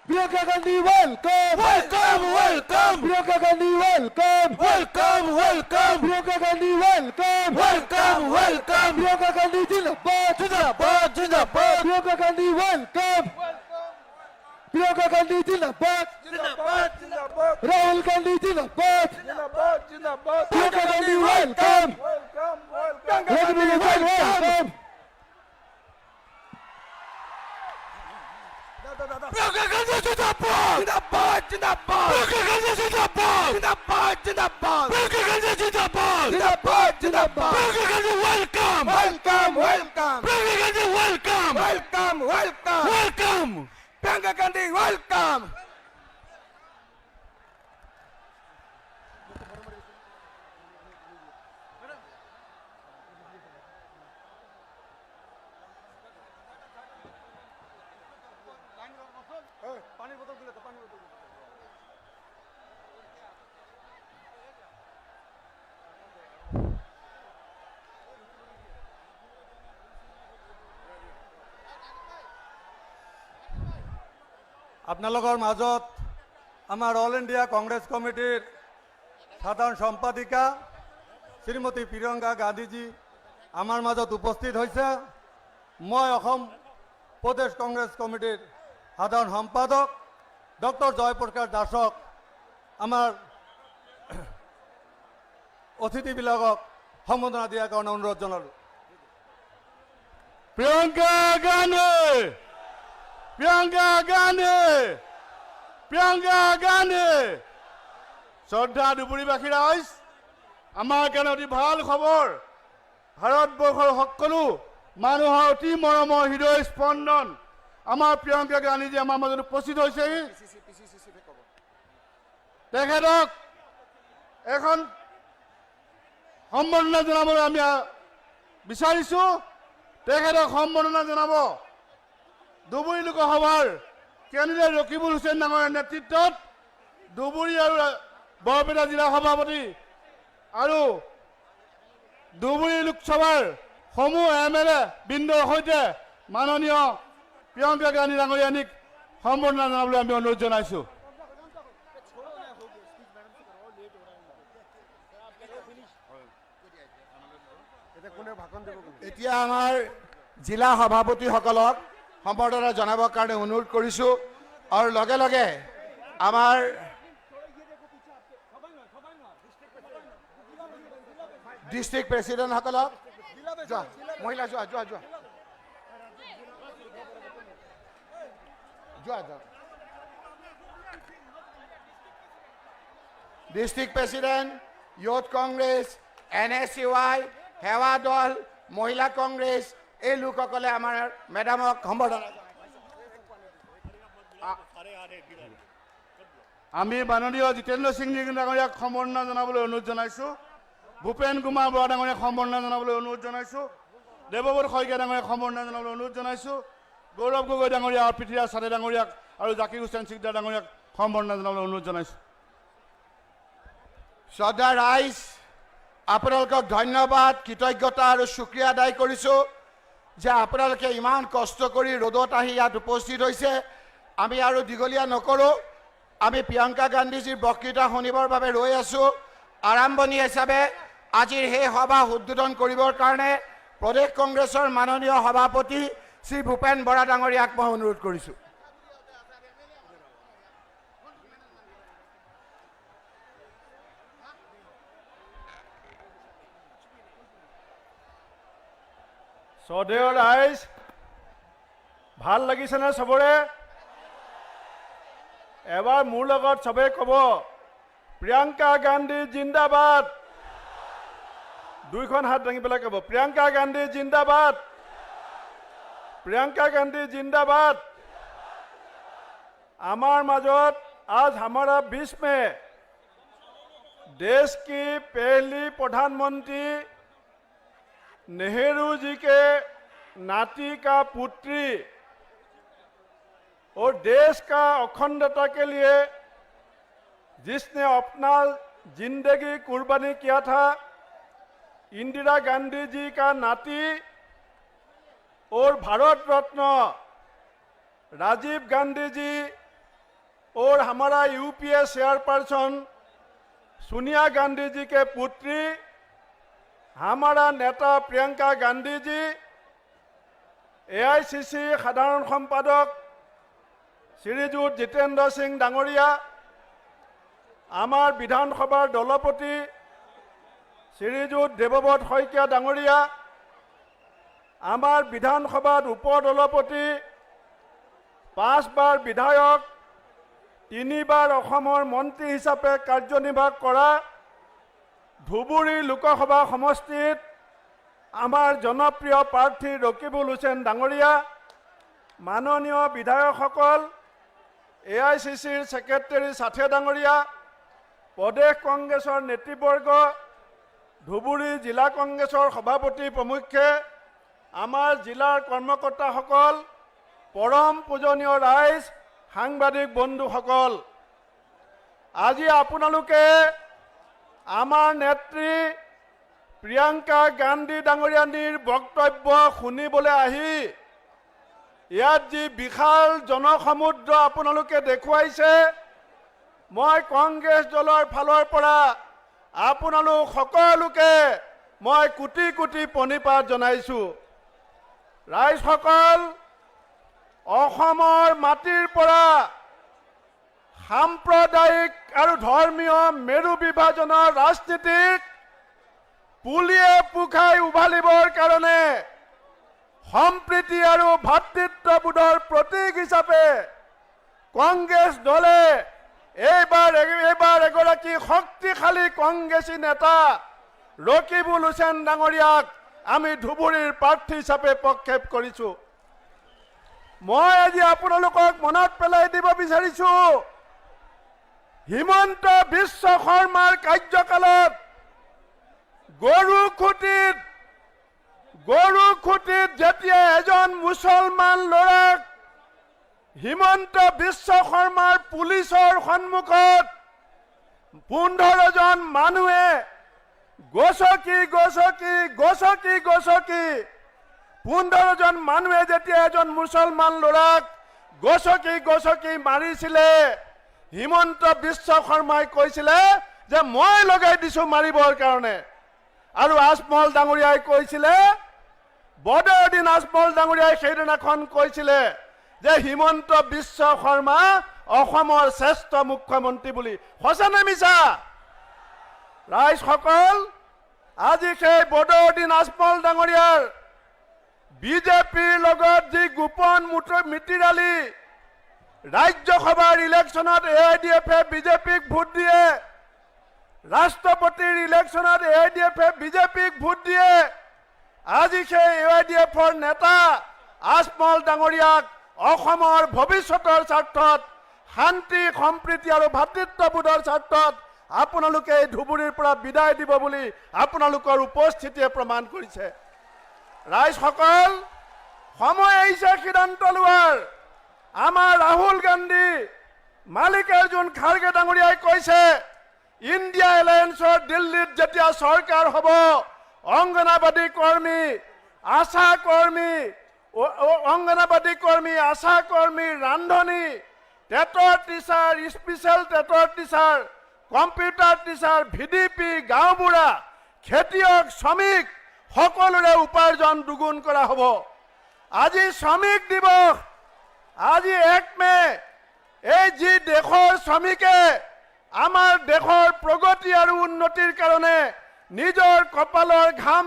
Priyanka Gandhi, welcome! Welcome, welcome! Priyanka Gandhi, welcome! Welcome, welcome! Priyanka Gandhi, welcome! Welcome, welcome! Priyanka Gandhi, Jindabad! Jindabad, Jindabad! Priyanka Gandhi, welcome! Priyanka Gandhi, Jindabad! Jindabad, Jindabad! Rahul Gandhi, Jindabad! Jindabad, Jindabad! Priyanka Gandhi, welcome! Welcome, welcome! Rajmini, welcome! Priyanka Gandhi, Jindabad! Jindabad, Jindabad! Priyanka Gandhi, Jindabad! Jindabad, Jindabad! Priyanka Gandhi, Jindabad! Jindabad, Jindabad! Priyanka Gandhi, welcome! Welcome, welcome! Priyanka Gandhi, welcome! Welcome, welcome! Welcome! Priyanka Gandhi, welcome! আপোনালোকৰ মাজত আমাৰ all India Congress কমিটিৰ সাধাৰণ সম্পাদিকা শ্ৰীমতী প্ৰিয়ংকা গান্ধীজী আমাৰ মাজত উপস্থিত হৈছে। মই অসম প্ৰদেশ কংগ্ৰেছ কমিটিৰ সাধাৰণ সম্পাদক ডক্টৰ জয়প্ৰকাশ দাসক আমাৰ অতিথিবিলাকক সম্বোধনা দিয়াৰ কাৰণে অনুৰোধ জনালোঁ। Priyanka Gandhi! Priyanka Gandhi! Priyanka Gandhi! শ্ৰদ্ধা দুবুৰীবাসী ৰাইজ, আমাৰ কাৰণে অতি ভাল খবৰ। ভাৰতবৰ্ষৰ সকলো মানুহৰ অতি মৰমৰ হৃদয় স্পন্দন আমাৰ প্ৰিয়ংকা গান্ধীজী আমাৰ মাজত উপস্থিত হৈছেহি। তেখেতক এখন সম্বৰ্ধনা জনাবলৈ আমি বিচাৰিছোঁ। তেখেতক সম্বৰ্ধনা জনাব ধুবুৰী লোকসভাৰ কেন্দ্ৰীয় ৰকিবুল হুছেইন ডাঙৰীয়াৰ নেতৃত্বত ধুবুৰী আৰু বৰপেটা জিলা সভাপতি আৰু ধুবুৰী লোকসভাৰ সমূহ MLA বৃন্দৰ সৈতে মাননীয় প্ৰিয়ংকা গান্ধী ডাঙৰীয়ানীক সম্বৰ্ধনা জনাবলৈ আমি অনুৰোধ জনাইছোঁ। এতিয়া আমাৰ জিলা সভাপতিসকলক সম্বৰ্ধনা জনাবৰ কাৰণে অনুৰোধ কৰিছোঁ আৰু লগে লগে আমাৰ ডিষ্ট্ৰিক্ট প্ৰেচিডেণ্টসকলক মহিলা যোৱা district president, youth Congress, NSUI, সেৱা দল, মহিলা কংগ্ৰেছ, এই লোকসকলে আমাৰ মেডামক সম্বৰ্ধনা আমি মাননীয় জিতেন্দ্ৰ সিং ডাঙৰীয়াক সম্বৰ্ধনা জনাবলৈ অনুৰোধ জনাইছোঁ। ভূপেন কুমাৰ বৰা ডাঙৰীয়াক সম্বৰ্ধনা জনাবলৈ অনুৰোধ জনাইছোঁ। দেৱব্ৰত শইকীয়া ডাঙৰীয়াক সম্বৰ্ধনা জনাবলৈ অনুৰোধ জনাইছোঁ। গৌৰৱ গগৈ ডাঙৰীয়া আৰু পৃথ্বীৰাজ চাটে ডাঙৰীয়াক আৰু জাকিৰ হুছেইন চিকদাৰ ডাঙৰীয়াক সম্বৰ্ধনা জনাবলৈ অনুৰোধ জনাইছোঁ। শ্ৰদ্ধা ৰাইজ, আপোনালোকক ধন্যবাদ, কৃতজ্ঞতা আৰু শুক্ৰিয়া আদায় কৰিছোঁ যে আপোনালোকে ইমান কষ্ট কৰি ৰ'দত আহি ইয়াত উপস্থিত হৈছে। আমি আৰু দীঘলীয়া নকৰোঁ, আমি প্ৰিয়ংকা গান্ধীজীৰ বক্তৃতা শুনিবৰ বাবে ৰৈ আছোঁ। আৰম্ভণি হিচাপে আজিৰ সেই সভা উদ্বোধন কৰিবৰ কাৰণে প্ৰদেশ কংগ্ৰেছৰ মাননীয় সভাপতি শ্ৰী ভূপেন বৰা ডাঙৰীয়াক মই অনুৰোধ কৰিছোঁ। শ্ৰদ্ধেয় ৰাইজ, ভাল লাগিছেনে চবৰে? এবাৰ মোৰ লগত চবেই ক'ব, প্ৰিয়ংকা গান্ধী জিন্দাবাদ। দুইখন হাত দাঙি পেলাই ক'ব, প্ৰিয়ংকা গান্ধী জিন্দাবাদ, প্ৰিয়ংকা গান্ধী জিন্দাবাদ। আমাৰ মাজত आज हमारा 20 में देश की पहली प्रधानमंत्री नेहरू जी के नाती का पुत्री और देश का अखंडता के लिए जिसने अपना जिंदगी कुर्बानी किया था, इंदिरा गांधी जी का नाती और भारत रत्न राजीव गांधी जी और हमारा यूपीए चेयरपर्सन सोनिया गांधी जी के पुत्री हमारा नेता प्रियंका गांधी जी, AICC साधारण सम्पादक श्रीजुत जितेंद्र सिंह डांगरिया, आमार विधानसभार दलपति श्रीजुत देवव्रत शइकिया डांगरिया, आमार विधानसभार उपदलपति 5 बार विधायक 3 बार अखोमर मंत्री हिसापे कार्यनिर्वाह करा धुबुरी लोकसभा समष्टित आमार जनप्रिय प्रार्थी रकिबुल हुसैन डांगरिया, माननीय विधायकসকল, AICCर सेक्रेटारी साथे डांगरिया, प्रदेश कांग्रेसर नेतृबर्ग, धुबुरी जिला कांग्रेसर सभापति प्रमुखे, आमार जिलार कर्मकर्ताসকল, परम पूजनीय राइज, সাংবাদিক বন্ধুসকল, আজি আপোনালোকে आमार नेत्री प्रियंका गांधी डांगरियानीर बक्तव्य शुनिबले आही इयात जी विशाल जनसमुद्र आपनालोके देखुवाइছে, मैं कांग्रेस दलर फालर परा आपनालोक सकलोके मैं कोटी कोटी प्रणिपात जनाइছো। राइजসকল, অসমৰ माटिर परा साम्प्रदायिक और धर्मीय मेरु विभाजনৰ राजनीतिक पुलिये पुखाई उभालिबर कारणे सम्प्रीति और भातृत्वबोधर प्रतीक हिसापे कांग्रेस दले एबार एगराकी शक्तिशाली कांग्रेसी नेता रकिबुल हुसैन डांगरियाक आमी धुबुरीर प्रार्थी हिसापे प्रक्षेप करिছো। मैं आज आपनालोকক मনত पेलाई দিব বিচাৰিছো, हिमंत विश्व शर्मार कार्यकालत गरुखुटित जेतिया एजन मुसलमान लड़ाक हिमंत विश्व शर्मार पुलिसर सन्मुखत 15 जन मानुहे गसकी 15 जन मानुहे जेतिया एजन मुसलमान लड़ाक गसकी मारिছিলে, हिमंत विश्व शर्माई কৈছিলে যে মই লগাই দিছো মাৰিবৰ কাৰণে, আৰু আজমল ডাঙৰীয়াই কৈছিলে, বদৰুদ্দিন আজমল ডাঙৰীয়াই সেইদিনাখন কৈছিলে যে হিমন্ত বিশ্ব শৰ্মা অসমৰ শ্ৰেষ্ঠ মুখ্যমন্ত্ৰী বুলি। সঁচা নে মিছা? ৰাইজসকল, আজি সেই বদৰুদ্দিন আজমল ডাঙৰীয়াৰ বিজেপিৰ লগত যি গোপন মিতিৰালি, राज्यसभार इलेक्शनत AIDF बीजेपी भोट दिए, राष्ट्रपतिर इलेक्शनत AIDF बीजेपी भोट दिए, আজি সেই AIDFर नेता आजमल डांगरियाक অসমৰ ভৱিষ্যতৰ স্বাৰ্থত শান্তি সম্প্ৰীতি আৰু ভাতৃত্ববোধৰ স্বাৰ্থত আপোনালোকে এই ধুবুৰীৰ পৰা বিদায় দিব বুলি আপোনালোকৰ উপস্থিতিয়ে প্ৰমাণ কৰিছে। ৰাইজসকল, সময় আহিছে সিদ্ধান্ত লোৱাৰ। आमार राहुल गांधी माल्लिकार्जुन खारगे डांगरियाई কৈছে इंडिया एलायन्सर दिल्लीत जेतिया सरकार हब अंगनाबादी कर्मी आशा कर्मी रांधनी टेटर टीचार स्पेशल टेटर टीचार कम्पिउटार टीचार VDP गाँवबुढ़ा खेतियक श्रमिक सकलोरे उपार्जन दुगुण करा हब। আজি श्रमिक दिवस, আজি 1 মে जी देशर श्रमिके आमार देशर प्रगति और उन्नतिर कारणे निजर कपालर घाम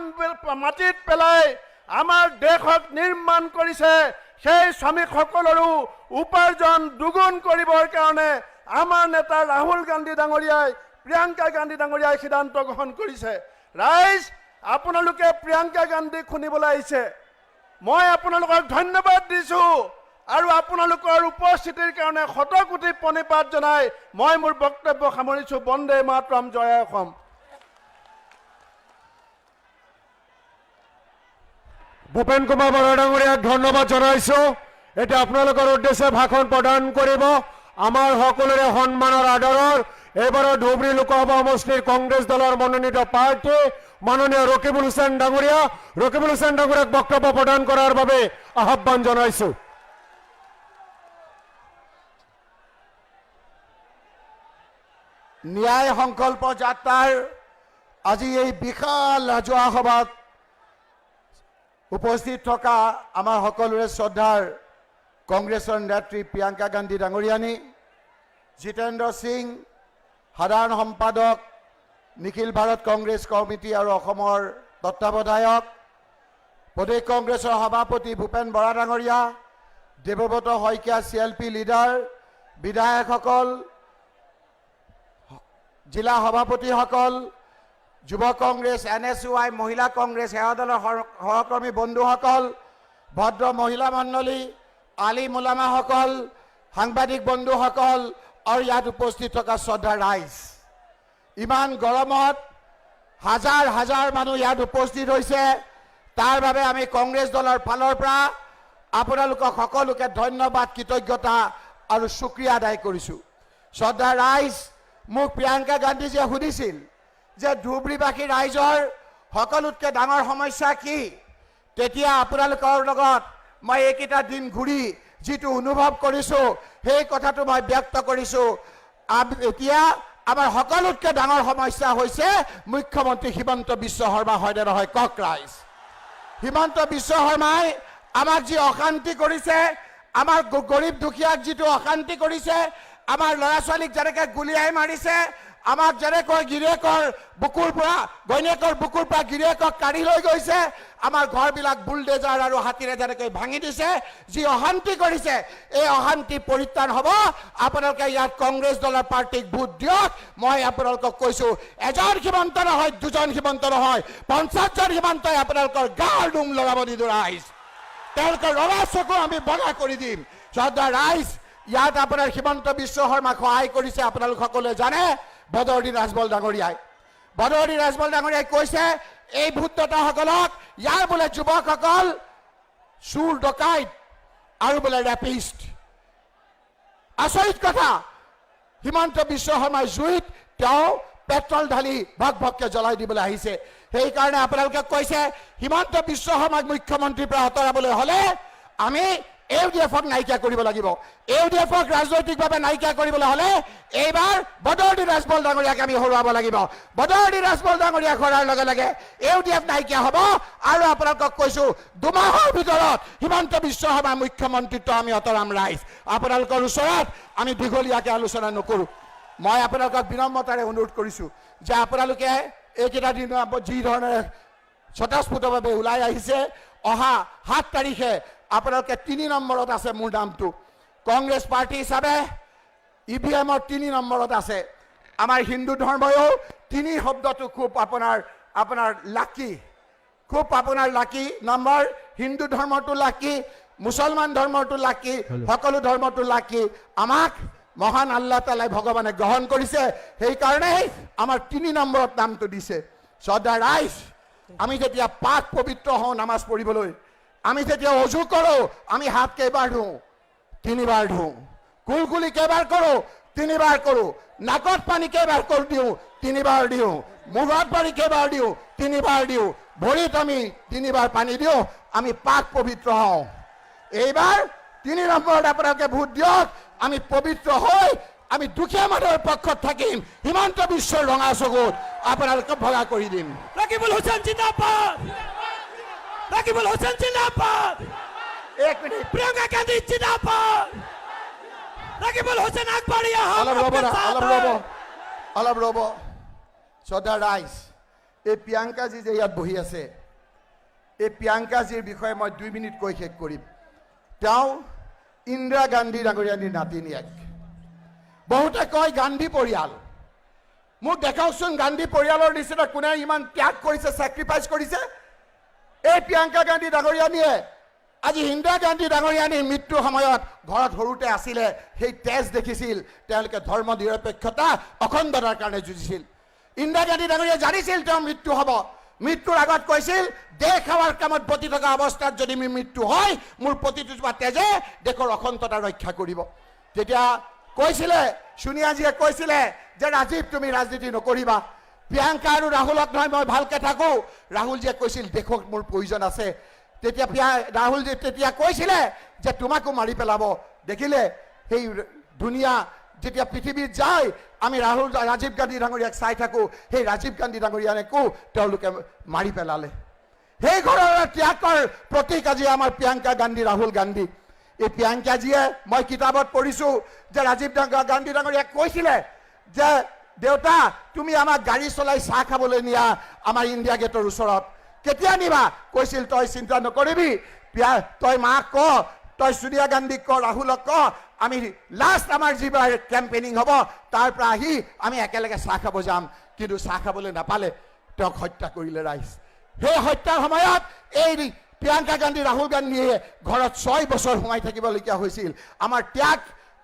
माटित पेलाई आमार देशक निर्माण करिছে। সেই শ্রমিকসকলৰো উপাৰ্জন দুগুণ কৰিবৰ কাৰণে आमार नेता राहुल गांधी डांगरियाई प्रियंका गांधी डांगरियाई सिद्धांत ग्रहण करिছে। राइज, আপোনালোকে प्रियंका गांधी শুনিবলৈ আহিছে, মই আপোনালোকক ধন্যবাদ দিছো আৰু আপোনালোকৰ উপস্থিতিৰ কাৰণে শত কোটি প্ৰণিপাত জনাই মই মোৰ বক্তব্য সামৰিছো। বন্দে মাতৰম, জয় অসম। ভূপেন কুমাৰ বৰা ডাঙৰীয়াক ধন্যবাদ জনাইছো। এতিয়া আপোনালোকৰ উদ্দেশ্যে ভাষণ প্ৰদান কৰিব আমাৰ সকলোৰে সন্মানৰ আদৰৰ এবাৰৰ ধুবুৰী লোকসভা সমষ্টিৰ কংগ্ৰেছ দলৰ মনোনীত প্ৰাৰ্থী মাননীয় ৰকিবুল হুছেইন ডাঙৰীয়া। ৰকিবুল হুছেইন ডাঙৰীয়াক বক্তব্য প্ৰদান কৰাৰ বাবে আহ্বান জনাইছো। ন্যায় সংকল্প যাত্ৰাৰ আজি এই বিশাল ৰাজহুৱা সভাত উপস্থিত থকা আমাৰ সকলোৰে শ্ৰদ্ধাৰ কংগ্ৰেছৰ নেত্ৰী প্ৰিয়ংকা গান্ধী ডাঙৰীয়ানী, জিতেন্দ্ৰ সিং সাধাৰণ সম্পাদক, নিখিল ভাৰত কংগ্ৰেছ কমিটি আৰু অসমৰ তত্ত্বাৱধায়ক, প্ৰদেশ কংগ্ৰেছৰ সভাপতি ভূপেন বৰা ডাঙৰীয়া, দেৱব্ৰত শইকীয়া CLP লিডাৰ, বিধায়কসকল, জিলা সভাপতিসকল, যুৱ কংগ্ৰেছ, NSY, মহিলা কংগ্ৰেছ, সেৱা দলৰ সহকৰ্মী বন্ধুসকল, ভদ্ৰ মহিলা মণ্ডলী, আলিম ওলামাসকল, সাংবাদিক বন্ধুসকল আৰু ইয়াত উপস্থিত থকা শ্ৰদ্ধাৰ ৰাইজ, ইমান গৰমত হাজাৰ হাজাৰ মানুহ ইয়াত উপস্থিত হৈছে। তাৰ বাবে আমি কংগ্ৰেছ দলৰ ফালৰ পৰা আপোনালোকক সকলোকে ধন্যবাদ, কৃতজ্ঞতা আৰু শুক্ৰিয়া আদায় কৰিছোঁ। শ্ৰদ্ধাৰ ৰাইজ, মোক প্ৰিয়ংকা গান্ধীজীয়ে সুধিছিল যে ধুবুৰীবাসী ৰাইজৰ সকলোতকৈ ডাঙৰ সমস্যা কি। তেতিয়া আপোনালোকৰ লগত মই এইকেইটা দিন ঘূৰি যিটো অনুভৱ কৰিছোঁ সেই কথাটো মই ব্যক্ত কৰিছোঁ। এতিয়া আমাৰ সকলোতকৈ ডাঙৰ সমস্যা হৈছে মুখ্যমন্ত্ৰী হিমন্ত বিশ্ব শৰ্মা, হয়নে নহয় কওক ৰাইজ? হিমন্ত বিশ্ব শৰ্মাই আমাক যি অশান্তি কৰিছে, আমাৰ গৰীব দুখীয়াক যিটো অশান্তি কৰিছে, আমাৰ ল'ৰা ছোৱালীক যেনেকৈ গুলিয়াই মাৰিছে, আমাক যেনেকৈ গিৰিয়েকৰ বুকুৰ পৰা ঘৈণীয়েকৰ বুকুৰ পৰা গিৰিয়েকক কাঢ়ি লৈ গৈছে, আমাৰ ঘৰবিলাক বুলডেজাৰ আৰু হাতীৰে যেনেকৈ ভাঙি দিছে, যি অশান্তি কৰিছে, এই অশান্তি পৰিত্ৰাণ হ'ব। আপোনালোকে ইয়াত কংগ্ৰেছ দলৰ পাৰ্টিক ভোট দিয়ক। মই আপোনালোকক কৈছোঁ, এজন সীমান্ত নহয়, দুজন সীমান্ত নহয়, 50জন সীমান্তই আপোনালোকৰ গাৰ নোম লগাব নিদিওঁ ৰাইজ। তেওঁলোকৰ ৰঙা চকু আমি বগা কৰি দিম। শ্ৰদ্ধা ৰাইজ, ইয়াত আপোনাৰ হিমন্ত বিশ্ব শৰ্মাক সহায় কৰিছে আপোনালোক সকলোৱে জানে বদৰুদ্দিন ৰাজমল ডাঙৰীয়াই। বদৰুদ্দিন ৰাজমল ডাঙৰীয়াই কৈছে এই ভোটদাতাসকলক ইয়াৰ বোলে যুৱকসকল চুৰ ডকাইত আৰু বোলে ৰেপিষ্ট। আচৰিত কথা, হিমন্ত বিশ্ব শৰ্মাই জুইত তেওঁ পেট্ৰল ঢালি ভক ভককে জ্বলাই দিবলৈ আহিছে। সেইকাৰণে আপোনালোকে কৈছে হিমন্ত বিশ্ব শৰ্মাক মুখ্যমন্ত্ৰীৰ পৰা আঁতৰাবলৈ হ'লে আমি AUDF-ক নাইকিয়া কৰিব লাগিব। AUDF-ক ৰাজনৈতিকভাৱে নাইকিয়া কৰিবলৈ হ'লে এইবাৰ বদৰুদ্দিন ৰাজমল ডাঙৰীয়াক আমি হৰুৱাব লাগিব। বদৰুদ্দিন ৰাজমল ডাঙৰীয়াক হৰুৱাৰ লগে লগে AUDF নাইকিয়া হ'ব। আৰু আপোনালোকক কৈছোঁ, 2 মাহৰ ভিতৰত হিমন্ত বিশ্ব শৰ্মাৰ মুখ্যমন্ত্ৰীত্ব আমি আঁতৰাম ৰাইজ। আপোনালোকৰ ওচৰত আমি দীঘলীয়াকৈ আলোচনা নকৰোঁ। মই আপোনালোকক বিনম্ৰতাৰে অনুৰোধ কৰিছোঁ যে আপোনালোকে এইকেইটা দিন যি ধৰণে স্বতঃস্ফূৰ্তভাৱে ওলাই আহিছে, অহা 7 তাৰিখে আপোনালোকে 3 নম্বৰত আছে মোৰ নামটো। কংগ্ৰেছ পাৰ্টি হিচাপে EVM-ৰ 3 নম্বৰত আছে। আমাৰ হিন্দু ধৰ্ময়ো 3 শব্দটো খুব আপোনাৰ লাকি, খুব আপোনাৰ লাকি নম্বৰ। হিন্দু ধৰ্মটো লাকি, মুছলমান ধৰ্মটো লাকি, সকলো ধৰ্মটো লাকি। আমাক মহান আল্লাহ তালাই ভগৱানে গ্ৰহণ কৰিছে, সেইকাৰণেই আমাৰ 3 নম্বৰত নামটো দিছে। শ্ৰদ্ধা ৰাইজ, আমি যেতিয়া পাক পবিত্ৰ হওঁ নামাজ পঢ়িবলৈ, আমি যেতিয়া অজু কৰোঁ, আমি হাত কেইবাৰ ধুওঁ? 3 বাৰ ধুওঁ। কুলকুলি কেইবাৰ কৰোঁ? 3 বাৰ কৰোঁ। নাকত পানী কেইবাৰ দিওঁ? 3 বাৰ দিওঁ। মূৰত পানী কেইবাৰ দিওঁ? 3 বাৰ দিওঁ। ভৰিত আমি 3 বাৰ পানী দিওঁ। আমি পাক পবিত্ৰ হওঁ। এইবাৰ 3 নম্বৰত আপোনালোকে ভোট দিয়ক। আমি পবিত্ৰ হৈ আমি দুখীয়া মানুহৰ পক্ষত থাকিম। হিমন্ত বিশ্বৰ ৰঙা চকুত আপোনালোকক ভগা কৰি দিম। রাকিবুল হোসেন জিন্দাবাদ, রাকিবুল হোসেন জিন্দাবাদ, 1 মিনিট, প্রিয়ঙ্কা গান্ধী জিন্দাবাদ, রাকিবুল হোসেন আকবরিয়া অলপ ৰ'ব। শ্ৰদ্ধা ৰাইজ, এই প্ৰিয়ংকাজী যে ইয়াত বহি আছে, এই প্ৰিয়ংকাজীৰ বিষয়ে মই 2 মিনিট কৈ শেষ কৰিম। তেওঁ ইন্দিৰা গান্ধী ডাঙৰীয়ানীৰ নাতিনীয়েক। বহুতে কয় গান্ধী পৰিয়াল। মোক দেখাওকচোন গান্ধী পৰিয়ালৰ নিচিনা কোনে ইমান ত্যাগ কৰিছে, ছেক্ৰিফাইচ কৰিছে। এই প্ৰিয়ংকা গান্ধী ডাঙৰীয়ানীয়ে আজি ইন্দিৰা গান্ধী ডাঙৰীয়ানীৰ মৃত্যুৰ সময়ত ঘৰত সৰুতে আছিলে, সেই তেজ দেখিছিল। তেওঁলোকে ধৰ্ম নিৰপেক্ষতা অখণ্ডতাৰ কাৰণে যুঁজিছিল। ইন্দিৰা গান্ধী ডাঙৰীয়াই জানিছিল তেওঁৰ মৃত্যু হ'ব। মৃত্যুৰ আগত কৈছিল, দেশ সেৱাৰ কামত ব্ৰতি থকা অৱস্থাত যদি মোৰ মৃত্যু হয়, মোৰ প্ৰতিটো তেজে দেশৰ অখণ্ডতা ৰক্ষা কৰিব। তেতিয়া কৈছিলে, সোনিয়াজীয়ে কৈছিলে যে ৰাজীৱ তুমি ৰাজনীতি নকৰিবা, প্ৰিয়ংকা আৰু ৰাহুলক নহয় মই ভালকে থাকোঁ। ৰাহুলজীয়ে কৈছিল দেশক মোৰ প্ৰয়োজন আছে। তেতিয়া ৰাহুলজী তেতিয়া কৈছিলে যে তোমাকো মাৰি পেলাব। দেখিলে সেই ধুনীয়া যেতিয়া পৃথিৱীত যায় আমি ৰাজীৱ গান্ধী ডাঙৰীয়াক চাই থাকোঁ, সেই ৰাজীৱ গান্ধী ডাঙৰীয়াকো তেওঁলোকে মাৰি পেলালে। সেই ঘৰৰ ত্যাগৰ প্ৰতীক আজি আমাৰ প্ৰিয়ংকা গান্ধী, ৰাহুল গান্ধী। এই প্ৰিয়ংকাজীয়ে মই কিতাপত পঢ়িছোঁ যে ৰাজীৱ গান্ধী ডাঙৰীয়াক কৈছিলে যে দেউতা তুমি আমাক গাড়ী চলাই চাহ খাবলৈ নিয়া আমাৰ ইণ্ডিয়া গেটৰ ওচৰত, কেতিয়া নিবা? কৈছিল তই চিন্তা নকৰিবি, তই মাক ক, তই সোনিয়া গান্ধীক ক, ৰাহুলক ক, আমি লাষ্ট আমাৰ যিবাৰ কেম্পেইনিং হ'ব তাৰ পৰা আহি আমি একেলগে চাহ খাব যাম। কিন্তু চাহ খাবলৈ নাপালে, তেওঁক হত্যা কৰিলে ৰাইজ। সেই হত্যাৰ সময়ত এই প্ৰিয়ংকা গান্ধী, ৰাহুল গান্ধীয়ে ঘৰত 6 বছৰ সোমাই থাকিবলগীয়া হৈছিল। আমাৰ ত্যাগ,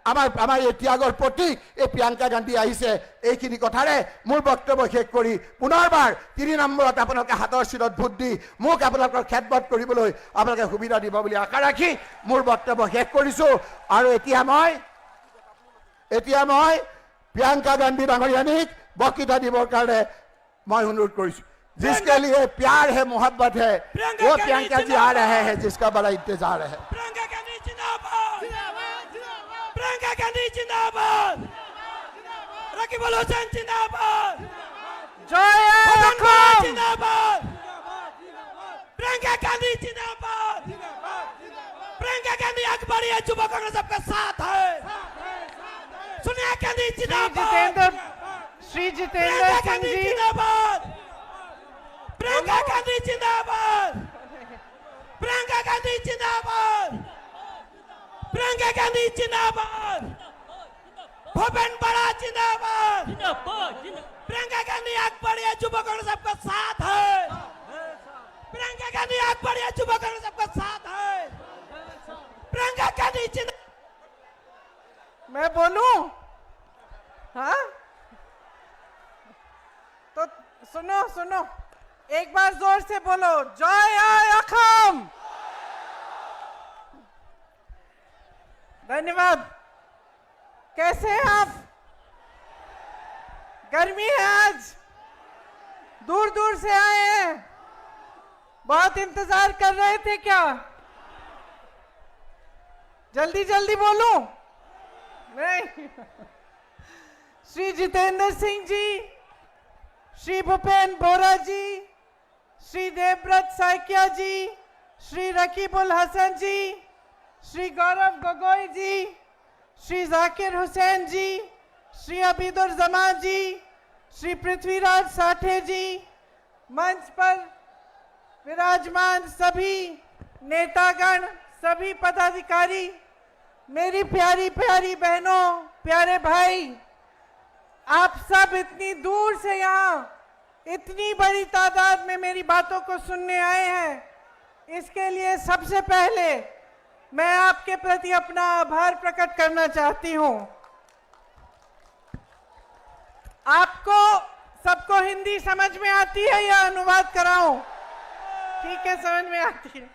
আমাৰ এই ত্যাগৰ প্ৰতীক এই প্ৰিয়ংকা গান্ধী আহিছে। এইখিনি কথাৰে মোৰ বক্তব্য শেষ কৰি পুনৰবাৰ 3 নম্বৰত আপোনালোকে হাতৰ চিৰত ভোট দি মোক আপোনালোকৰ খেদমত কৰিবলৈ আপোনালোকে সুবিধা দিব বুলি আশা ৰাখি মোৰ বক্তব্য শেষ কৰিছোঁ। আৰু এতিয়া মই প্ৰিয়ংকা গান্ধী ডাঙৰীয়ানীক বক্তৃতা দিবৰ কাৰণে মই অনুৰোধ কৰিছোঁ। जिसके लिए प्यार है, मोहब्बत है, वो प्रियंका जी आ रहे हैं, जिसका बड़ा इंतजार है। प्रियंका गांधी जिंदाबाद, प्रियंका गांधी जिंदाबाद, रकीबुल हुसैन जिंदाबाद, जय जिंदाबाद, प्रियंका गांधी जिंदाबाद, प्रियंका गांधी अखबारी युवा कांग्रेस आपका साथ है, सोनिया गांधी जिंदाबाद, श्री प्रियंका गांधी जिंदाबाद, प्रियंका गांधी जिंदाबाद, प्रियंका गांधी जिंदाबाद, प्रियंका गांधी जिंदाबाद, भूपेन बड़ा जिंदाबाद, प्रियंका गांधी अखबारी युवा कांग्रेस आपका साथ है, प्रियंका गांधी अखबारी युवा कांग्रेस आपका साथ है, प्रियंका गांधी जिंदाबाद। मैं बोलूं? हाँ, तो सुनो, एक बार जोर से बोलो, जय अखम। धन्यवाद। कैसे हैं आप? गर्मी है आज, दूर दूर से आए हैं, बहुत इंतजार कर रहे थे क्या? जल्दी जल्दी बोलूं? नहीं। श्री जितेंद्र सिंह जी, श्री भूपेन बोरा जी, श्री देवव्रत साइकिया जी, श्री रकीबुल हसन जी, श्री गौरव गोगोई जी, श्री जाकिर हुसैन जी, श्री अबीदुर जमान जी, श्री पृथ्वीराज साठे जी, मंच पर विराजमान सभी नेतागण, सभी पदाधिकारी, मेरी प्यारी प्यारी बहनों, प्यारे भाई, आप सब इतनी दूर से यहाँ इतनी बड़ी तादाद में मेरी बातों को सुनने आए हैं, इसके लिए सबसे पहले मैं आपके प्रति अपना आभार प्रकट करना चाहती हूँ। आपको सबको हिंदी समझ में आती है या अनुवाद कराऊं? ठीक है, समझ में आती है।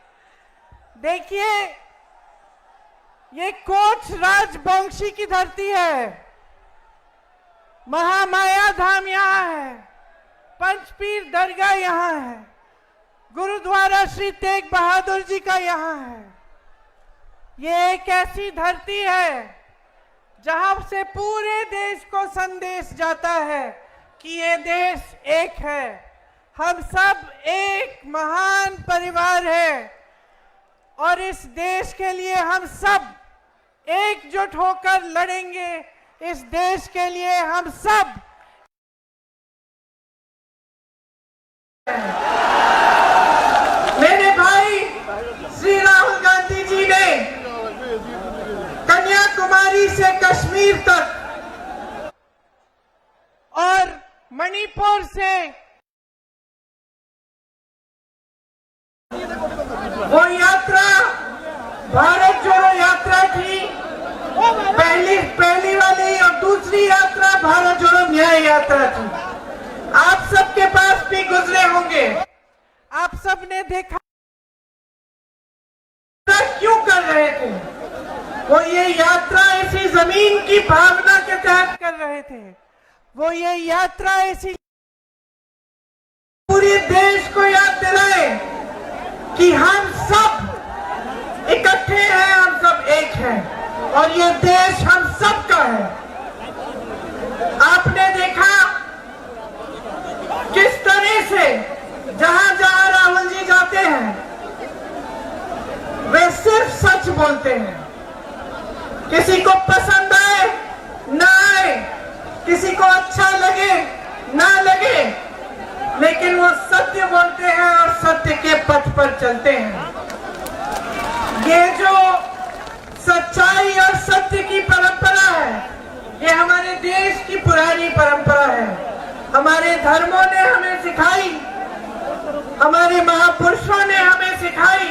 देखिए, ये कोच राजवंशी की धरती है, महामाया धाम यहाँ है, पंचपीर दरगाह यहाँ है, गुरुद्वारा श्री तेग बहादुर जी का यहाँ है। ये एक ऐसी धरती है जहां से पूरे देश को संदेश जाता है कि ये देश एक है, हम सब एक महान परिवार है और इस देश के लिए हम सब एकजुट होकर लड़ेंगे। इस देश के लिए हम सब मेरे भाई श्री राहुल गांधी जी ने कन्याकुमारी से कश्मीर तक और मणिपुर से वो यात्रा भारत जोड़ो यात्रा थी, पहली वाली, और दूसरी यात्रा भारत जोड़ो न्याय यात्रा थी। आप सबके पास भी गुजरे होंगे, आप सब ने देखा क्यों कर रहे थे। वो ये यात्रा ऐसी जमीन की भावना के तहत कर रहे थे, वो ये यात्रा ऐसी पूरे देश को याद दिलाए कि हम सब इकट्ठे हैं, हम सब एक हैं और ये देश हम सब का है। बोलते हैं। किसी को पसंद आए ना आए, किसी को अच्छा लगे ना लगे, लेकिन वो सत्य बोलते हैं और सत्य के पथ पर चलते हैं। ये जो सच्चाई और सत्य की परंपरा है, ये हमारे देश की पुरानी परंपरा है। हमारे धर्मों ने हमें सिखाई, हमारे महापुरुषों ने हमें सिखाई,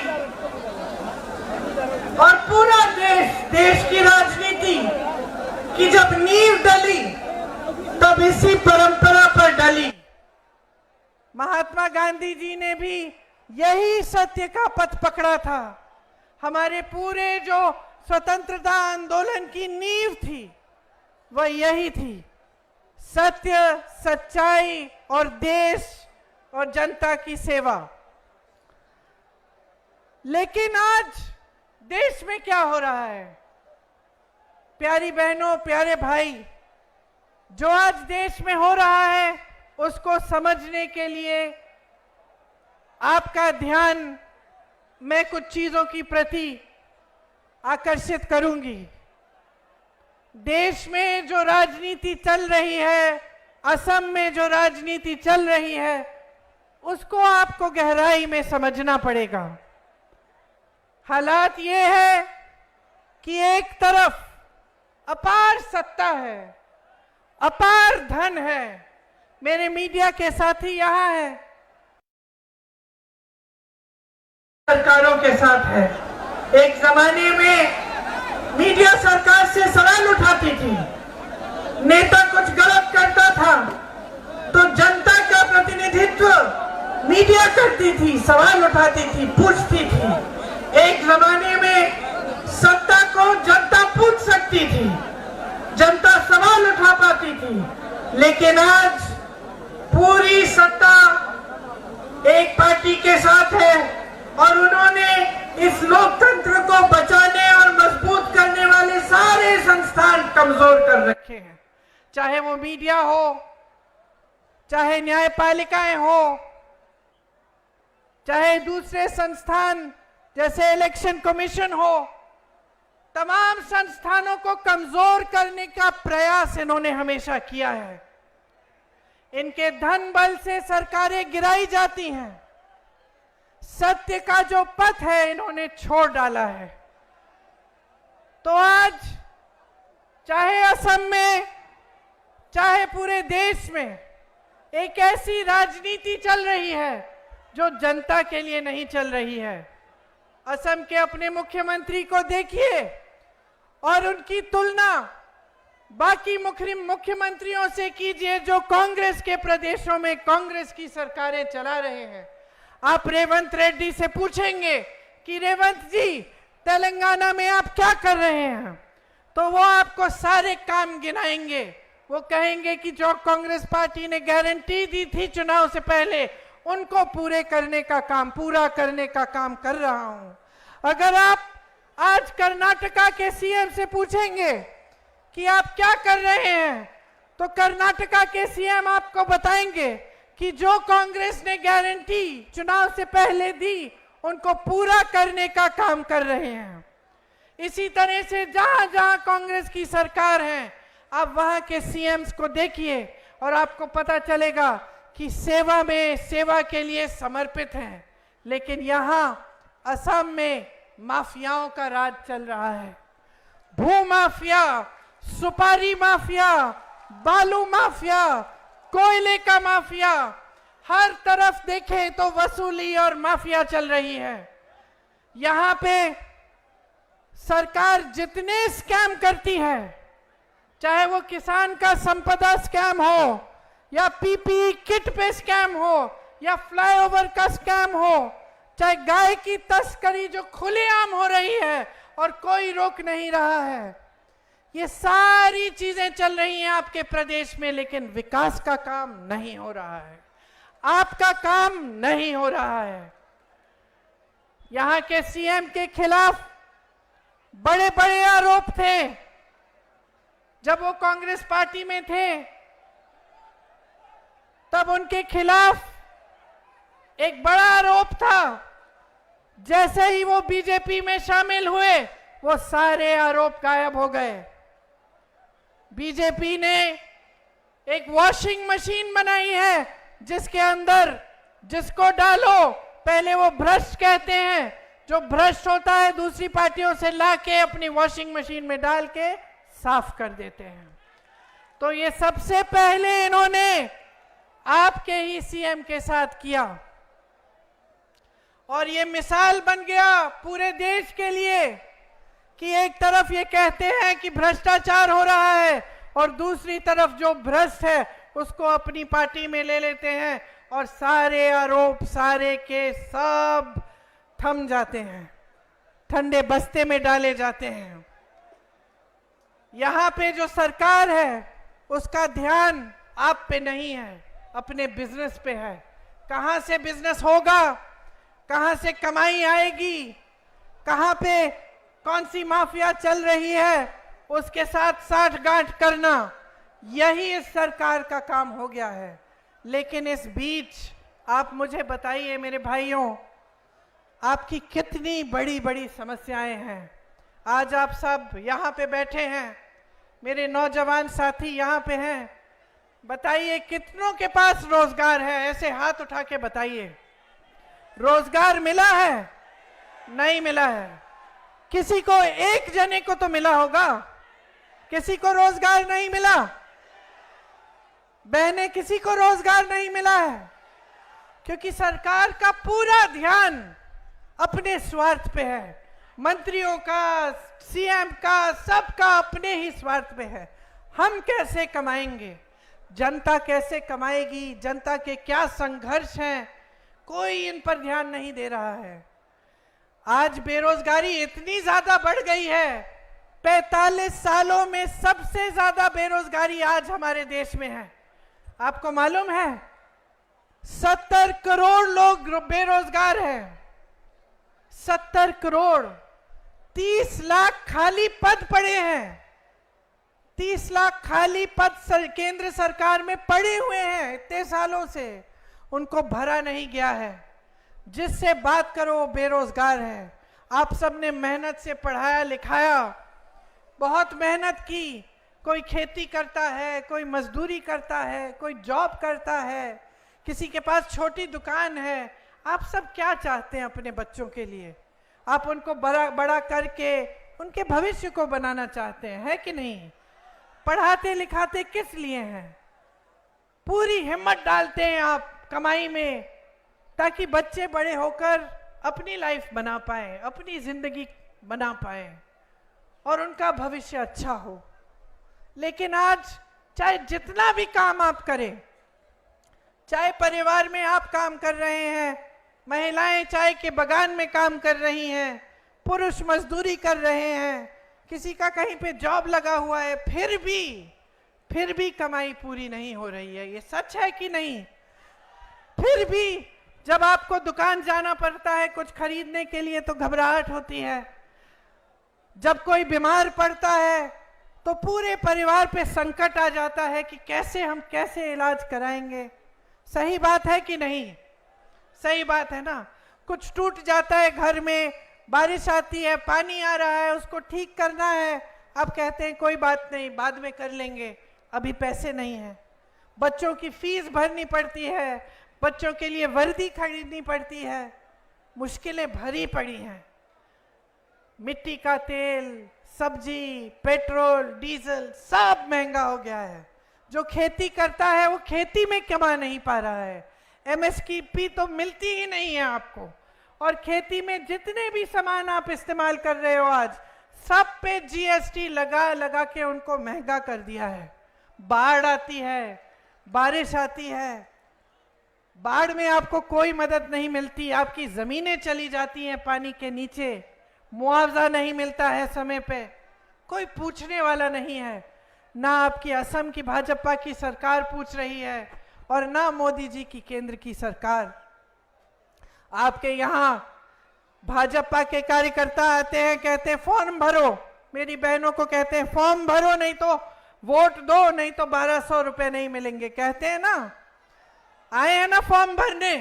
और पूरा देश की राजनीति की जब नींव डली तब इसी परंपरा पर डली। महात्मा गांधी जी ने भी यही सत्य का पथ पकड़ा था। हमारे पूरे जो स्वतंत्रता आंदोलन की नींव थी वह यही थी, सत्य, सच्चाई और देश और जनता की सेवा। लेकिन आज देश में क्या हो रहा है? प्यारी बहनों, प्यारे भाई, जो आज देश में हो रहा है उसको समझने के लिए आपका ध्यान मैं कुछ चीजों की प्रति आकर्षित करूंगी। देश में जो राजनीति चल रही है, असम में जो राजनीति चल रही है, उसको आपको गहराई में समझना पड़ेगा। हालात ये है कि एक तरफ अपार सत्ता है, अपार धन है। मेरे मीडिया के साथी यहाँ हैं, सरकारों के साथ है। एक जमाने में मीडिया सरकार से सवाल उठाती थी, नेता कुछ गलत करता था तो जनता का प्रतिनिधित्व मीडिया करती थी, सवाल उठाती थी, पूछती थी। एक जमाने में सत्ता को जनता पूछ सकती थी, जनता सवाल उठा पाती थी। लेकिन आज पूरी सत्ता एक पार्टी के साथ है और उन्होंने इस लोकतंत्र को बचाने और मजबूत करने वाले सारे संस्थान कमजोर कर रखे हैं। चाहे वो मीडिया हो, चाहे न्यायपालिकाएं हो, चाहे दूसरे संस्थान जैसे इलेक्शन कमीशन हो, तमाम संस्थानों को कमजोर करने का प्रयास इन्होंने हमेशा किया है। इनके धन बल से सरकारें गिराई जाती हैं। सत्य का जो पथ है इन्होंने छोड़ डाला है। तो आज चाहे असम में, चाहे पूरे देश में एक ऐसी राजनीति चल रही है जो जनता के लिए नहीं चल रही है। असम के अपने मुख्यमंत्री को देखिए और उनकी तुलना बाकी मुख्यमंत्रियों से कीजिए जो कांग्रेस के प्रदेशों में कांग्रेस की सरकारें चला रहे हैं। आप रेवंत रेड्डी से पूछेंगे कि रेवंत जी तेलंगाना में आप क्या कर रहे हैं, तो वो आपको सारे काम गिनाएंगे। वो कहेंगे कि जो कांग्रेस पार्टी ने गारंटी दी थी चुनाव से पहले, उनको पूरा करने का काम कर रहा हूं। अगर आप आज कर्नाटका के सीएम से पूछेंगे कि आप क्या कर रहे हैं, तो कर्नाटका के सीएम आपको बताएंगे कि जो कांग्रेस ने गारंटी चुनाव से पहले दी उनको पूरा करने का काम कर रहे हैं। इसी तरह से जहां जहां कांग्रेस की सरकार है, आप वहां के सीएम्स को देखिए और आपको पता चलेगा कि सेवा के लिए समर्पित हैं। लेकिन यहाँ असम में माफियाओं का राज चल रहा है। भू माफिया, सुपारी माफिया, बालू माफिया, कोयले का माफिया, हर तरफ देखें तो वसूली और माफिया चल रही है। यहाँ पे सरकार जितने स्कैम करती है, चाहे वो किसान का संपदा स्कैम हो, या पीपीई किट पे स्कैम हो, या फ्लाईओवर का स्कैम हो, चाहे गाय की तस्करी जो खुलेआम हो रही है और कोई रोक नहीं रहा है, ये सारी चीजें चल रही हैं आपके प्रदेश में, लेकिन विकास का काम नहीं हो रहा है, आपका काम नहीं हो रहा है। यहां के सीएम के खिलाफ बड़े बड़े आरोप थे जब वो कांग्रेस पार्टी में थे, तब उनके खिलाफ एक बड़ा आरोप था। जैसे ही वो बीजेपी में शामिल हुए वो सारे आरोप गायब हो गए। बीजेपी ने एक वॉशिंग मशीन बनाई है जिसके अंदर जिसको डालो पहले वो भ्रष्ट कहते हैं, जो भ्रष्ट होता है दूसरी पार्टियों से लाके अपनी वॉशिंग मशीन में डाल के साफ कर देते हैं। तो ये सबसे पहले इन्होंने आपके ही सीएम के साथ किया और ये मिसाल बन गया पूरे देश के लिए कि एक तरफ ये कहते हैं कि भ्रष्टाचार हो रहा है और दूसरी तरफ जो भ्रष्ट है उसको अपनी पार्टी में ले लेते हैं और सारे आरोप सारे के सब थम जाते हैं, ठंडे बस्ते में डाले जाते हैं। यहां पे जो सरकार है उसका ध्यान आप पे नहीं है, अपने बिजनेस पे है। कहां से बिजनेस होगा, कहां से कमाई आएगी, कहां पे कौन सी माफिया चल रही है उसके साथ साठगांठ करना, यही इस सरकार का काम हो गया है। लेकिन इस बीच आप मुझे बताइए मेरे भाइयों, आपकी कितनी बड़ी बड़ी समस्याएं हैं। आज आप सब यहाँ पे बैठे हैं, मेरे नौजवान साथी यहाँ पे हैं, बताइए कितनों के पास रोजगार है? ऐसे हाथ उठा के बताइए। रोजगार मिला है? नहीं मिला है। किसी को, एक जने को तो मिला होगा, किसी को रोजगार नहीं मिला? बहने, किसी को रोजगार नहीं मिला है क्योंकि सरकार का पूरा ध्यान अपने स्वार्थ पे है। मंत्रियों का, सीएम का, सबका अपने ही स्वार्थ पे है। हम कैसे कमाएंगे, जनता कैसे कमाएगी, जनता के क्या संघर्ष हैं, कोई इन पर ध्यान नहीं दे रहा है। आज बेरोजगारी इतनी ज्यादा बढ़ गई है, 45 सालों में सबसे ज्यादा बेरोजगारी आज हमारे देश में है। आपको मालूम है 70 करोड़ लोग बेरोजगार हैं, 70 करोड़। 30 लाख खाली पद पड़े हैं, 30 लाख खाली पद केंद्र सरकार में पड़े हुए हैं इतने सालों से, उनको भरा नहीं गया है। जिससे बात करो वो बेरोजगार है। आप सबने मेहनत से पढ़ाया लिखाया, बहुत मेहनत की, कोई खेती करता है, कोई मजदूरी करता है, कोई जॉब करता है, किसी के पास छोटी दुकान है। आप सब क्या चाहते हैं अपने बच्चों के लिए? आप उनको बड़ा करके उनके भविष्य को बनाना चाहते हैं, है कि नहीं? पढ़ाते लिखाते किस लिए हैं? पूरी हिम्मत डालते हैं आप कमाई में ताकि बच्चे बड़े होकर अपनी लाइफ बना पाए, अपनी जिंदगी बना पाए और उनका भविष्य अच्छा हो। लेकिन आज चाहे जितना भी काम आप करें, चाहे परिवार में आप काम कर रहे हैं, महिलाएं चाय के बगान में काम कर रही हैं, पुरुष मजदूरी कर रहे हैं, किसी का कहीं पे जॉब लगा हुआ है, फिर भी कमाई पूरी नहीं हो रही है। ये सच है कि नहीं? फिर भी जब आपको दुकान जाना पड़ता है कुछ खरीदने के लिए तो घबराहट होती है। जब कोई बीमार पड़ता है तो पूरे परिवार पे संकट आ जाता है कि कैसे इलाज कराएंगे। सही बात है कि नहीं? सही बात है ना? कुछ टूट जाता है घर में, बारिश आती है, पानी आ रहा है, उसको ठीक करना है, अब कहते हैं कोई बात नहीं, बाद में कर लेंगे, अभी पैसे नहीं है। बच्चों की फीस भरनी पड़ती है, बच्चों के लिए वर्दी खरीदनी पड़ती है, मुश्किलें भरी पड़ी हैं। मिट्टी का तेल, सब्जी, पेट्रोल, डीजल सब महंगा हो गया है। जो खेती करता है वो खेती में कमा नहीं पा रहा है, एमएसपी तो मिलती ही नहीं है आपको। और खेती में जितने भी सामान आप इस्तेमाल कर रहे हो आज, सब पे जीएसटी लगा के उनको महंगा कर दिया है। बाढ़ आती है, बारिश आती है, बाढ़ में आपको कोई मदद नहीं मिलती, आपकी जमीनें चली जाती हैं पानी के नीचे, मुआवजा नहीं मिलता है समय पे, कोई पूछने वाला नहीं है। ना आपकी असम की भाजपा की सरकार पूछ रही है और ना मोदी जी की केंद्र की सरकार। आपके यहाँ भाजपा के कार्यकर्ता आते हैं, कहते हैं फॉर्म भरो, मेरी बहनों को कहते हैं फॉर्म भरो, नहीं तो वोट दो, नहीं तो 1200 रुपए नहीं मिलेंगे, कहते हैं ना। आए हैं ना फॉर्म भरने?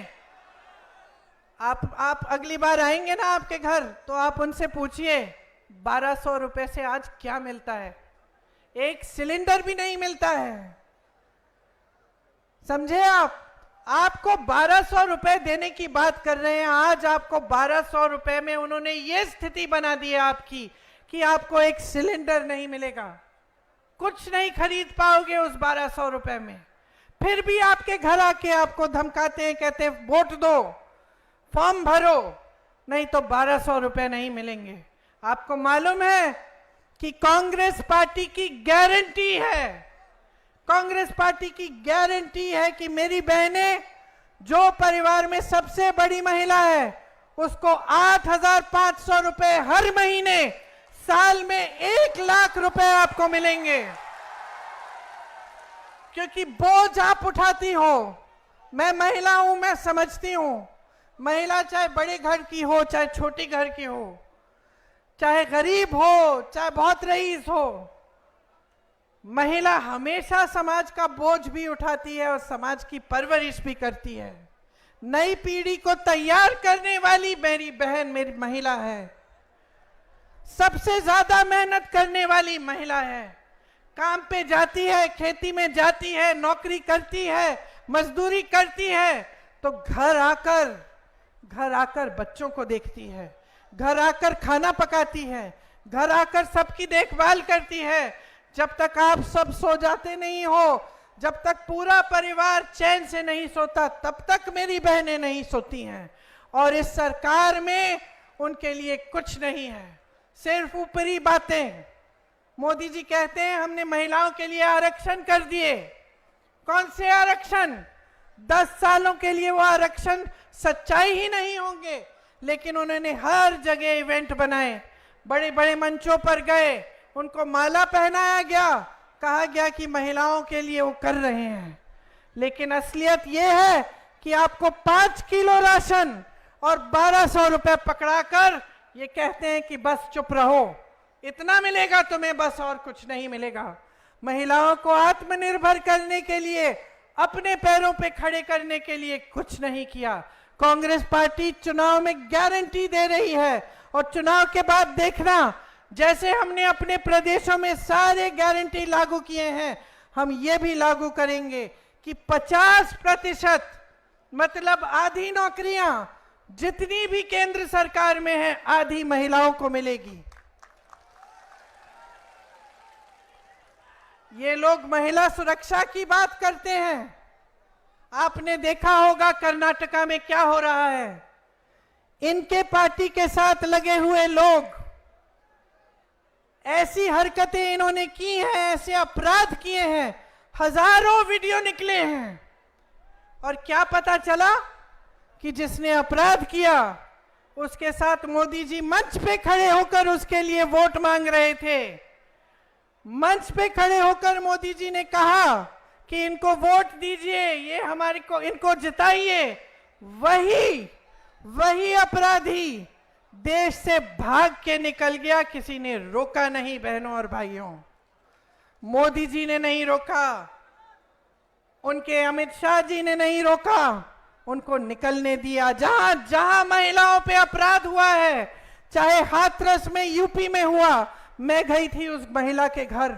आप अगली बार आएंगे ना आपके घर तो आप उनसे पूछिए 1200 रुपए से आज क्या मिलता है? एक सिलेंडर भी नहीं मिलता है। समझे आप? आपको 1200 रुपए देने की बात कर रहे हैं। आज आपको 1200 रुपए में उन्होंने ये स्थिति बना दी है आपकी कि आपको एक सिलेंडर नहीं मिलेगा, कुछ नहीं खरीद पाओगे उस 1200 रुपए में। फिर भी आपके घर आके आपको धमकाते हैं, कहते हैं वोट दो, फॉर्म भरो, नहीं तो 1200 रुपए नहीं मिलेंगे। आपको मालूम है कि कांग्रेस पार्टी की गारंटी है, कांग्रेस पार्टी की गारंटी है कि मेरी बहनें, जो परिवार में सबसे बड़ी महिला है, उसको 8,500 रुपए हर महीने, साल में 1 लाख रुपए आपको मिलेंगे। क्योंकि बोझ आप उठाती हो। मैं महिला हूं, मैं समझती हूं। महिला चाहे बड़े घर की हो, चाहे छोटी घर की हो, चाहे गरीब हो, चाहे बहुत रईस हो, महिला हमेशा समाज का बोझ भी उठाती है और समाज की परवरिश भी करती है। नई पीढ़ी को तैयार करने वाली मेरी बहन मेरी महिला है। सबसे ज्यादा मेहनत करने वाली महिला है। काम पे जाती है, खेती में जाती है, नौकरी करती है, मजदूरी करती है, तो घर आकर बच्चों को देखती है, घर आकर खाना पकाती है, घर आकर सबकी देखभाल करती है। जब तक आप सब सो जाते नहीं हो, जब तक पूरा परिवार चैन से नहीं सोता, तब तक मेरी बहनें नहीं सोती हैं। और इस सरकार में उनके लिए कुछ नहीं है, सिर्फ ऊपरी बातें। मोदी जी कहते हैं हमने महिलाओं के लिए आरक्षण कर दिए। कौन से आरक्षण? 10 सालों के लिए वो आरक्षण सच्चाई ही नहीं होंगे, लेकिन उन्होंने हर जगह इवेंट बनाए, बड़े बड़े मंचों पर गए, उनको माला पहनाया गया, कहा गया कि महिलाओं के लिए वो कर रहे हैं। लेकिन असलियत ये है कि आपको 5 किलो राशन और 1200 रुपए पकड़ाकर ये कहते हैं कि बस चुप रहो, इतना मिलेगा तुम्हें, बस और कुछ नहीं मिलेगा। महिलाओं को आत्मनिर्भर करने के लिए, अपने पैरों पे खड़े करने के लिए कुछ नहीं किया। कांग्रेस पार्टी चुनाव में गारंटी दे रही है और चुनाव के बाद देखना, जैसे हमने अपने प्रदेशों में सारे गारंटी लागू किए हैं, हम ये भी लागू करेंगे कि 50% मतलब आधी नौकरियां जितनी भी केंद्र सरकार में है, आधी महिलाओं को मिलेगी। ये लोग महिला सुरक्षा की बात करते हैं। आपने देखा होगा कर्नाटका में क्या हो रहा है। इनके पार्टी के साथ लगे हुए लोग, ऐसी हरकतें इन्होंने की हैं, ऐसे अपराध किए हैं, हजारों वीडियो निकले हैं। और क्या पता चला कि जिसने अपराध किया उसके साथ मोदी जी मंच पे खड़े होकर उसके लिए वोट मांग रहे थे। मंच पे खड़े होकर मोदी जी ने कहा कि इनको वोट दीजिए, ये हमारे को इनको जिताइए। वही अपराधी देश से भाग के निकल गया, किसी ने रोका नहीं। बहनों और भाइयों, मोदी जी ने नहीं रोका, उनके अमित शाह जी ने नहीं रोका, उनको निकलने दिया। जहां जहां महिलाओं पे अपराध हुआ है, चाहे हाथरस में यूपी में हुआ, मैं गई थी उस महिला के घर,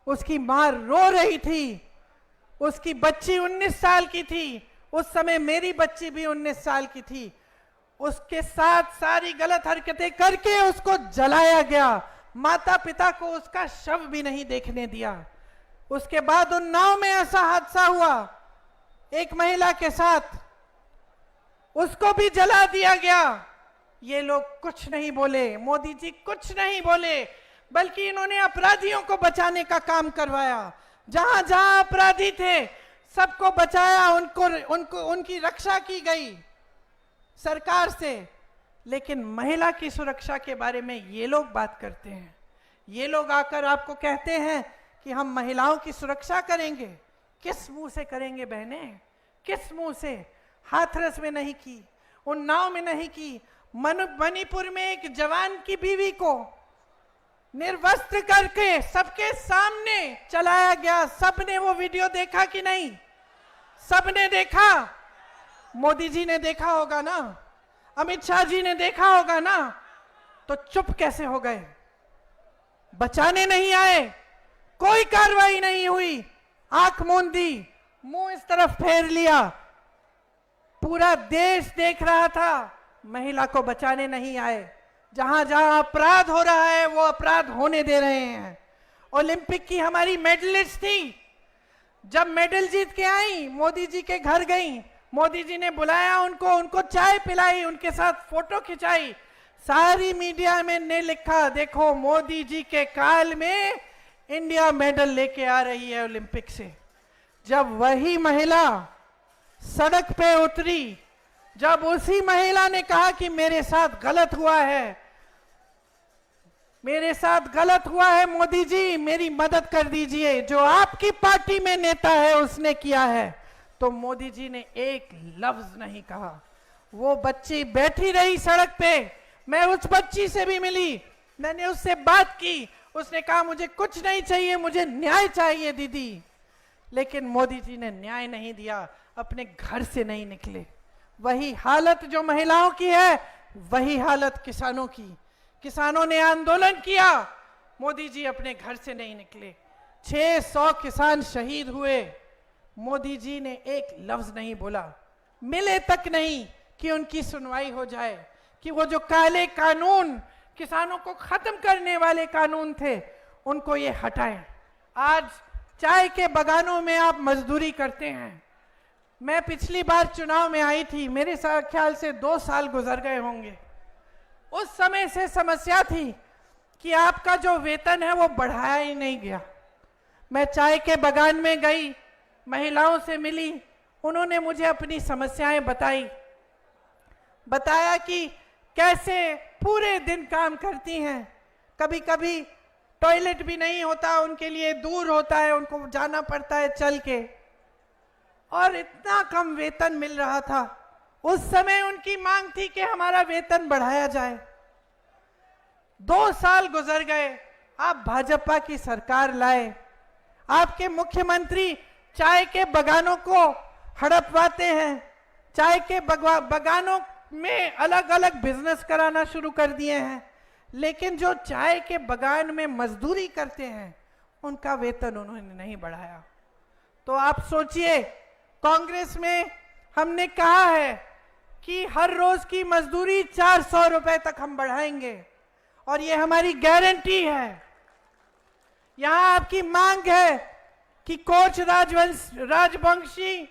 उसकी मां रो रही थी, उसकी बच्ची 19 साल की थी, उस समय मेरी बच्ची भी 19 साल की थी। उसके साथ सारी गलत हरकतें करके उसको जलाया गया, माता पिता को उसका शव भी नहीं देखने दिया। उसके बाद उन नाव में ऐसा हादसा हुआ एक महिला के साथ, उसको भी जला दिया गया। ये लोग कुछ नहीं बोले, मोदी जी कुछ नहीं बोले, बल्कि इन्होंने अपराधियों को बचाने का काम करवाया। जहां जहां अपराधी थे सबको बचाया, उनकी रक्षा की गई सरकार से। लेकिन महिला की सुरक्षा के बारे में ये लोग बात करते हैं। ये लोग आकर आपको कहते हैं कि हम महिलाओं की सुरक्षा करेंगे। किस मुंह से करेंगे बहनें, किस मुंह से? हाथरस में नहीं की, उन्नाव में नहीं की, मणिपुर में एक जवान की बीवी को निर्वस्त्र करके सबके सामने चलाया गया। सबने वो वीडियो देखा कि नहीं? सबने देखा। मोदी जी ने देखा होगा ना, अमित शाह जी ने देखा होगा ना। तो चुप कैसे हो गए? बचाने नहीं आए, कोई कार्रवाई नहीं हुई, आंख मूंद दी, मुंह इस तरफ फेर लिया। पूरा देश देख रहा था, महिला को बचाने नहीं आए। जहां जहां अपराध हो रहा है वो अपराध होने दे रहे हैं। ओलंपिक की हमारी मेडलिस्ट थी, जब मेडल जीत के आई मोदी जी के घर गई, मोदी जी ने बुलाया उनको चाय पिलाई, उनके साथ फोटो खिंचाई। सारी मीडिया में ने लिखा, देखो मोदी जी के काल में इंडिया मेडल लेके आ रही है ओलंपिक से। जब वही महिला सड़क पे उतरी, जब उसी महिला ने कहा कि मेरे साथ गलत हुआ है, मेरे साथ गलत हुआ है, मोदी जी मेरी मदद कर दीजिए, जो आपकी पार्टी में नेता है उसने किया है, तो मोदी जी ने एक लफ्ज नहीं कहा। वो बच्ची बैठी रही सड़क पे, मैं उस बच्ची से भी मिली, मैंने उससे बात की, उसने कहा मुझे कुछ नहीं चाहिए, मुझे न्याय चाहिए दीदी। लेकिन मोदी जी ने न्याय नहीं दिया, अपने घर से नहीं निकले। वही हालत जो महिलाओं की है, वही हालत किसानों की। किसानों ने आंदोलन किया, मोदी जी अपने घर से नहीं निकले। 600 किसान शहीद हुए, मोदी जी ने एक लफ्ज नहीं बोला, मिले तक नहीं कि उनकी सुनवाई हो जाए, कि वो जो काले कानून किसानों को खत्म करने वाले कानून थे उनको ये हटाएं। आज चाय के बागानों में आप मजदूरी करते हैं। मैं पिछली बार चुनाव में आई थी, मेरे ख्याल से 2 साल गुजर गए होंगे। उस समय से समस्या थी कि आपका जो वेतन है वो बढ़ाया ही नहीं गया। मैं चाय के बागान में गई, महिलाओं से मिली, उन्होंने मुझे अपनी समस्याएं बताया कि कैसे पूरे दिन काम करती हैं, कभी कभी टॉयलेट भी नहीं होता, उनके लिए दूर होता है, उनको जाना पड़ता है चल के, और इतना कम वेतन मिल रहा था। उस समय उनकी मांग थी कि हमारा वेतन बढ़ाया जाए। 2 साल गुजर गए, आप भाजपा की सरकार लाए, आपके मुख्यमंत्री चाय के बागानों को हड़पवाते हैं, चाय के बागानों में अलग अलग बिजनेस कराना शुरू कर दिए हैं, लेकिन जो चाय के बागान में मजदूरी करते हैं उनका वेतन उन्होंने नहीं बढ़ाया। तो आप सोचिए, कांग्रेस में हमने कहा है कि हर रोज की मजदूरी 400 रुपए तक हम बढ़ाएंगे, और ये हमारी गारंटी है। यहां आपकी मांग है कि कोच राजवंशी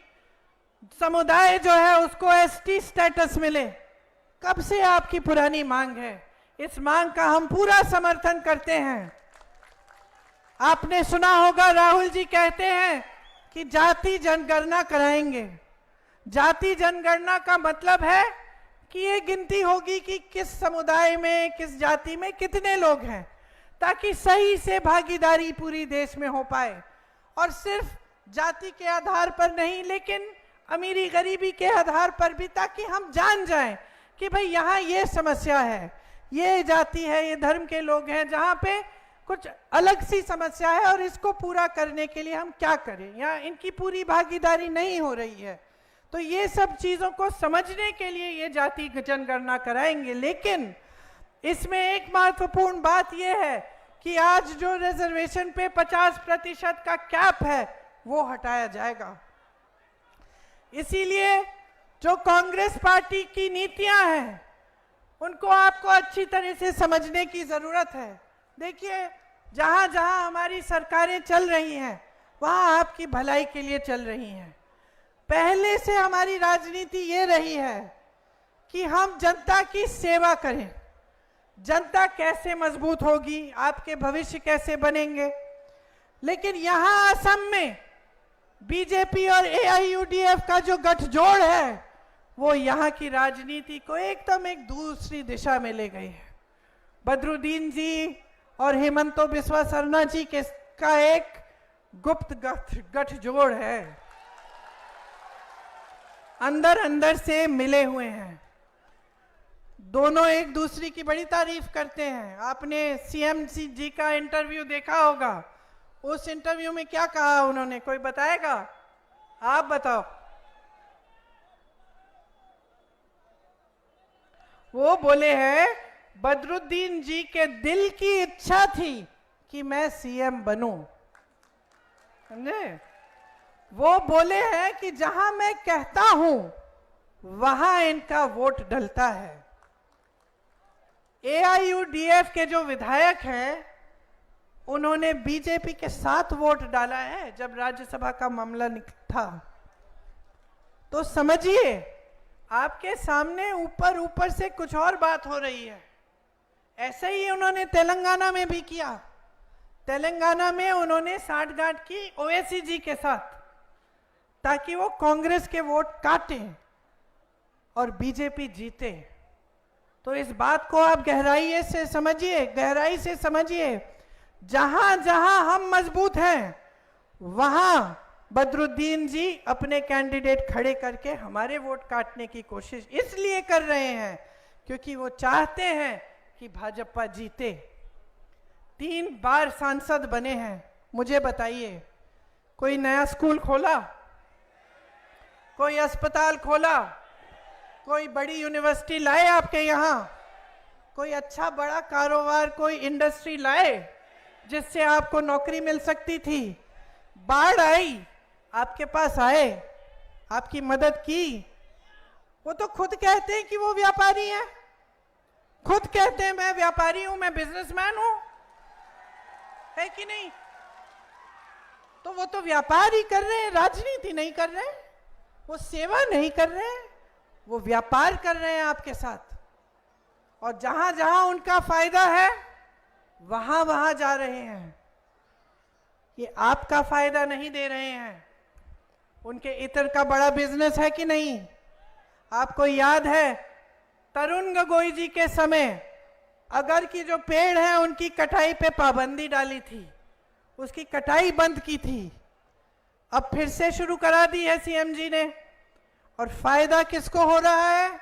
समुदाय जो है उसको एसटी स्टेटस मिले। कब से आपकी पुरानी मांग है, इस मांग का हम पूरा समर्थन करते हैं। आपने सुना होगा राहुल जी कहते हैं कि जाति जनगणना कराएंगे। जाति जनगणना का मतलब है कि ये गिनती होगी कि किस समुदाय में, किस जाति में कितने लोग हैं, ताकि सही से भागीदारी पूरी देश में हो पाए, और सिर्फ जाति के आधार पर नहीं लेकिन अमीरी गरीबी के आधार पर भी, ताकि हम जान जाएं कि भाई यहाँ ये समस्या है, ये जाति है, ये धर्म के लोग हैं, जहाँ पे कुछ अलग सी समस्या है और इसको पूरा करने के लिए हम क्या करें, यहाँ इनकी पूरी भागीदारी नहीं हो रही है। तो ये सब चीजों को समझने के लिए ये जाति जनगणना कराएंगे। लेकिन इसमें एक महत्वपूर्ण बात यह है कि आज जो रिजर्वेशन पे 50% का कैप है वो हटाया जाएगा। इसीलिए जो कांग्रेस पार्टी की नीतियां हैं उनको आपको अच्छी तरह से समझने की जरूरत है। देखिए, जहां जहां हमारी सरकारें चल रही हैं वहां आपकी भलाई के लिए चल रही हैं। पहले से हमारी राजनीति ये रही है कि हम जनता की सेवा करें। जनता कैसे मजबूत होगी, आपके भविष्य कैसे बनेंगे। लेकिन यहां असम में बीजेपी और AIUDF का जो गठजोड़ है वो यहाँ की राजनीति को एकदम एक दूसरी दिशा में ले गई है। बदरुद्दीन जी और हेमंतो बिस्वा सरना जी के का एक गुप्त गठजोड़ है, अंदर अंदर से मिले हुए हैं। दोनों एक दूसरे की बड़ी तारीफ करते हैं। आपने CM जी का इंटरव्यू देखा होगा, उस इंटरव्यू में क्या कहा उन्होंने, कोई बताएगा? आप बताओ। वो बोले हैं बदरुद्दीन जी के दिल की इच्छा थी कि मैं सीएम बनूं, समझे? वो बोले हैं कि जहां मैं कहता हूं वहां इनका वोट डलता है। एआईयूडीएफ के जो विधायक हैं उन्होंने बीजेपी के साथ वोट डाला है जब राज्यसभा का मामला था। तो समझिए, आपके सामने ऊपर ऊपर से कुछ और बात हो रही है। ऐसे ही उन्होंने तेलंगाना में भी किया। तेलंगाना में उन्होंने साठगांठ की ओवैसी जी के साथ, ताकि वो कांग्रेस के वोट काटें और बीजेपी जीते। तो इस बात को आप गहराई से समझिए। जहां जहां हम मजबूत हैं वहां बदरुद्दीन जी अपने कैंडिडेट खड़े करके हमारे वोट काटने की कोशिश इसलिए कर रहे हैं क्योंकि वो चाहते हैं कि भाजपा जीते। 3 बार सांसद बने हैं। मुझे बताइए, कोई नया स्कूल खोला, कोई अस्पताल खोला, कोई बड़ी यूनिवर्सिटी लाए आपके यहाँ, कोई अच्छा बड़ा कारोबार, कोई इंडस्ट्री लाए जिससे आपको नौकरी मिल सकती थी? बाढ़ आई, आपके पास आए, आपकी मदद की। वो तो खुद कहते हैं कि वो व्यापारी हैं, खुद कहते हैं मैं व्यापारी हूं, मैं बिजनेसमैन हूं, है कि नहीं? तो वो तो व्यापार ही कर रहे हैं, राजनीति नहीं कर रहे हैं, वो सेवा नहीं कर रहे हैं, वो व्यापार कर रहे हैं आपके साथ। और जहां जहां उनका फायदा है वहां वहां जा रहे हैं। ये आपका फायदा नहीं दे रहे हैं। उनके इतर का बड़ा बिजनेस है कि नहीं? आपको याद है तरुण गोगोई जी के समय अगर की जो पेड़ है उनकी कटाई पे पाबंदी डाली थी, उसकी कटाई बंद की थी। अब फिर से शुरू करा दी है सीएम जी ने। और फायदा किसको हो रहा है?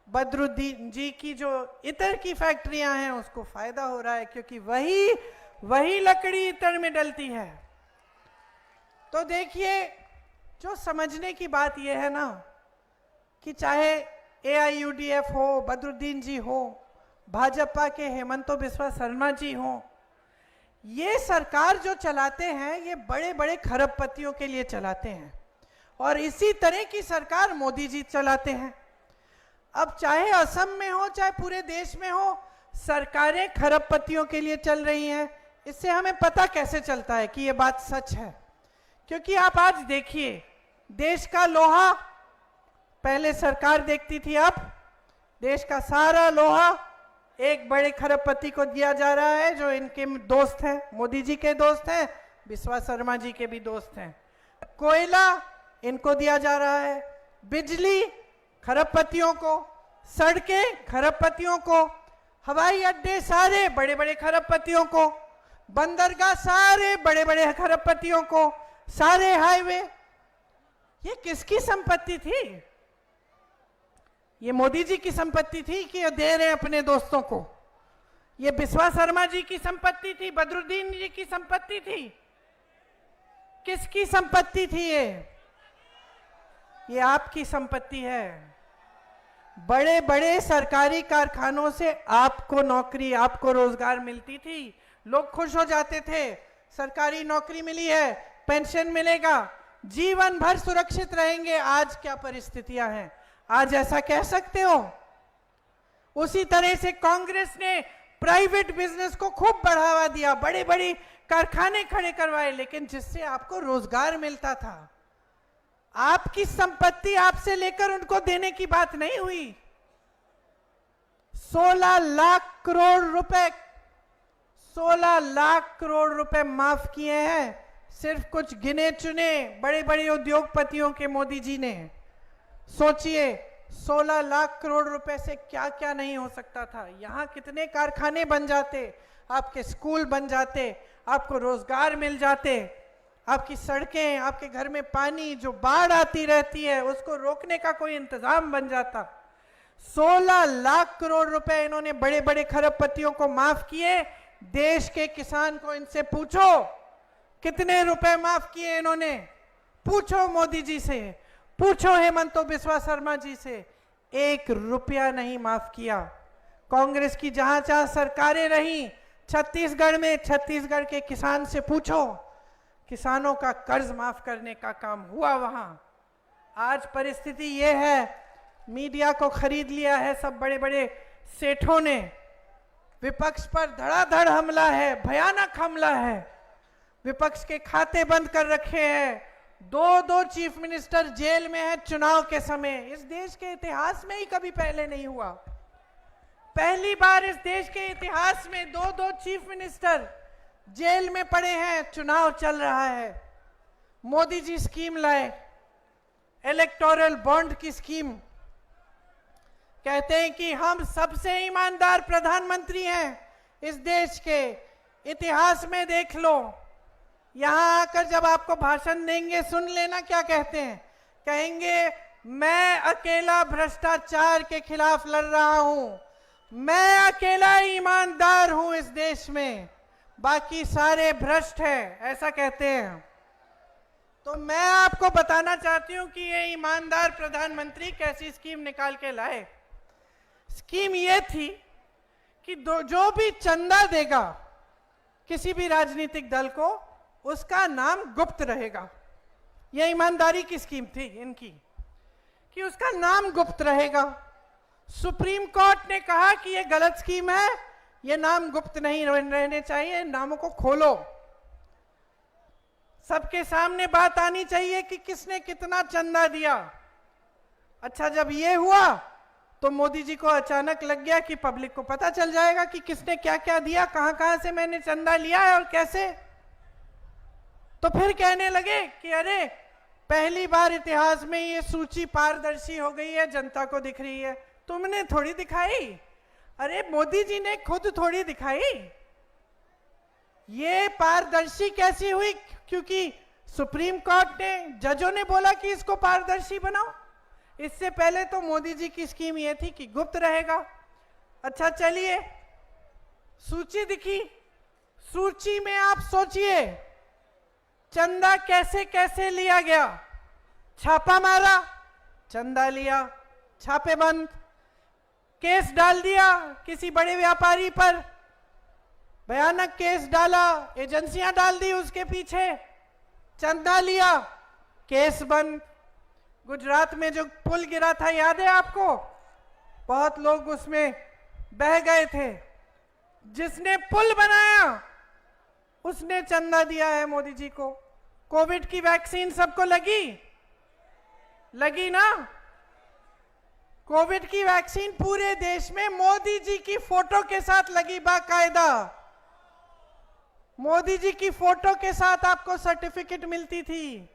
बदरुद्दीन जी की जो इतर की फैक्ट्रियां हैं उसको फायदा हो रहा है, क्योंकि वही लकड़ी इतर में डलती है। तो देखिए, जो समझने की बात यह है ना कि चाहे एआईयूडीएफ हो, बदरुद्दीन जी हो, भाजपा के हेमंतो बिस्वा शर्मा जी हो, ये सरकार जो चलाते हैं ये बड़े बड़े खरबपतियों के लिए चलाते हैं। और इसी तरह की सरकार मोदी जी चलाते हैं। अब चाहे असम में हो चाहे पूरे देश में हो, सरकारें खरबपतियों के लिए चल रही हैं। इससे हमें पता कैसे चलता है कि ये बात सच है? क्योंकि आप आज देखिए, देश का लोहा पहले सरकार देखती थी, अब देश का सारा लोहा एक बड़े खरबपति को दिया जा रहा है जो इनके दोस्त हैं, मोदी जी के दोस्त हैं, बिस्वा शर्मा जी के भी दोस्त हैं। कोयला इनको दिया जा रहा है, बिजली खरबपतियों को, सड़कें खरबपतियों को, हवाई अड्डे सारे बड़े बड़े खरबपतियों को, बंदरगाह सारे बड़े बड़े खरबपतियों को, सारे हाईवे। ये किसकी संपत्ति थी? ये मोदी जी की संपत्ति थी कि ये दे रहे हैं अपने दोस्तों को? ये बिस्वा शर्मा जी की संपत्ति थी? बदरुद्दीन जी की संपत्ति थी? किसकी संपत्ति थी ये आपकी संपत्ति है। बड़े बड़े सरकारी कारखानों से आपको नौकरी, आपको रोजगार मिलती थी, लोग खुश हो जाते थे, सरकारी नौकरी मिली है, पेंशन मिलेगा, जीवन भर सुरक्षित रहेंगे। आज क्या परिस्थितियां हैं? आज ऐसा कह सकते हो? उसी तरह से कांग्रेस ने प्राइवेट बिजनेस को खूब बढ़ावा दिया, बड़े बड़े कारखाने खड़े करवाए, लेकिन जिससे आपको रोजगार मिलता था। आपकी संपत्ति आपसे लेकर उनको देने की बात नहीं हुई। 16 लाख करोड़ रुपए, 16 लाख करोड़ रुपए माफ किए हैं सिर्फ कुछ गिने चुने बड़े बड़े उद्योगपतियों के मोदी जी ने। सोचिए, 16 लाख करोड़ रुपए से क्या क्या नहीं हो सकता था। यहां कितने कारखाने बन जाते, आपके स्कूल बन जाते, आपको रोजगार मिल जाते, आपकी सड़कें, आपके घर में पानी, जो बाढ़ आती रहती है उसको रोकने का कोई इंतजाम बन जाता। 16 लाख करोड़ रुपए इन्होंने बड़े बड़े खरबपतियों को माफ किए। देश के किसान को इनसे पूछो कितने रुपए माफ किए इन्होंने, पूछो मोदी जी से, पूछो हेमंतो बिस्वा शर्मा जी से। 1 रुपया नहीं माफ किया। कांग्रेस की जहां जहां सरकारें रही, छत्तीसगढ़ में छत्तीसगढ़ के किसान से पूछो, किसानों का कर्ज माफ करने का काम हुआ वहां। आज परिस्थिति ये है, मीडिया को खरीद लिया है सब बड़े बड़े सेठों ने, विपक्ष पर धड़ाधड़ हमला है, भयानक हमला है, विपक्ष के खाते बंद कर रखे हैं, दो चीफ मिनिस्टर जेल में है चुनाव के समय। इस देश के इतिहास में ही कभी पहले नहीं हुआ, पहली बार इस देश के इतिहास में दो चीफ मिनिस्टर जेल में पड़े हैं, चुनाव चल रहा है। मोदी जी स्कीम लाए, इलेक्टोरल बॉन्ड की स्कीम, कहते हैं कि हम सबसे ईमानदार प्रधानमंत्री हैं इस देश के, इतिहास में देख लो। यहां आकर जब आपको भाषण देंगे सुन लेना क्या कहते हैं, कहेंगे मैं अकेला भ्रष्टाचार के खिलाफ लड़ रहा हूं, मैं अकेला ईमानदार हूं इस देश में, बाकी सारे भ्रष्ट हैं, ऐसा कहते हैं। तो मैं आपको बताना चाहती हूं कि ये ईमानदार प्रधानमंत्री कैसी स्कीम निकाल के लाए। स्कीम ये थी कि जो भी चंदा देगा किसी भी राजनीतिक दल को, उसका नाम गुप्त रहेगा। यह ईमानदारी की स्कीम थी इनकी कि उसका नाम गुप्त रहेगा। सुप्रीम कोर्ट ने कहा कि यह गलत स्कीम है, यह नाम गुप्त नहीं रहने चाहिए, नामों को खोलो, सबके सामने बात आनी चाहिए कि किसने कितना चंदा दिया। अच्छा, जब ये हुआ तो मोदी जी को अचानक लग गया कि पब्लिक को पता चल जाएगा कि किसने क्या क्या दिया, कहां कहां से मैंने चंदा लिया है और कैसे। तो फिर कहने लगे कि अरे पहली बार इतिहास में ये सूची पारदर्शी हो गई है, जनता को दिख रही है, तुमने थोड़ी दिखाई। अरे मोदी जी ने खुद थोड़ी दिखाई। ये पारदर्शी कैसी हुई? क्योंकि सुप्रीम कोर्ट ने, जजों ने बोला कि इसको पारदर्शी बनाओ। इससे पहले तो मोदी जी की स्कीम ये थी कि गुप्त रहेगा। अच्छा चलिए, सूची दिखी, सूची में आप सोचिए चंदा कैसे कैसे लिया गया। छापा मारा, चंदा लिया, छापे बंद, केस डाल दिया किसी बड़े व्यापारी पर, भयानक केस डाला, एजेंसियां डाल दी उसके पीछे, चंदा लिया, केस बंद। गुजरात में जो पुल गिरा था याद है आपको? बहुत लोग उसमें बह गए थे। जिसने पुल बनाया उसने चंदा दिया है मोदी जी को। कोविड की वैक्सीन सबको लगी ना? कोविड की वैक्सीन पूरे देश में मोदी जी की फोटो के साथ लगी, बाकायदा मोदी जी की फोटो के साथ आपको सर्टिफिकेट मिलती थी।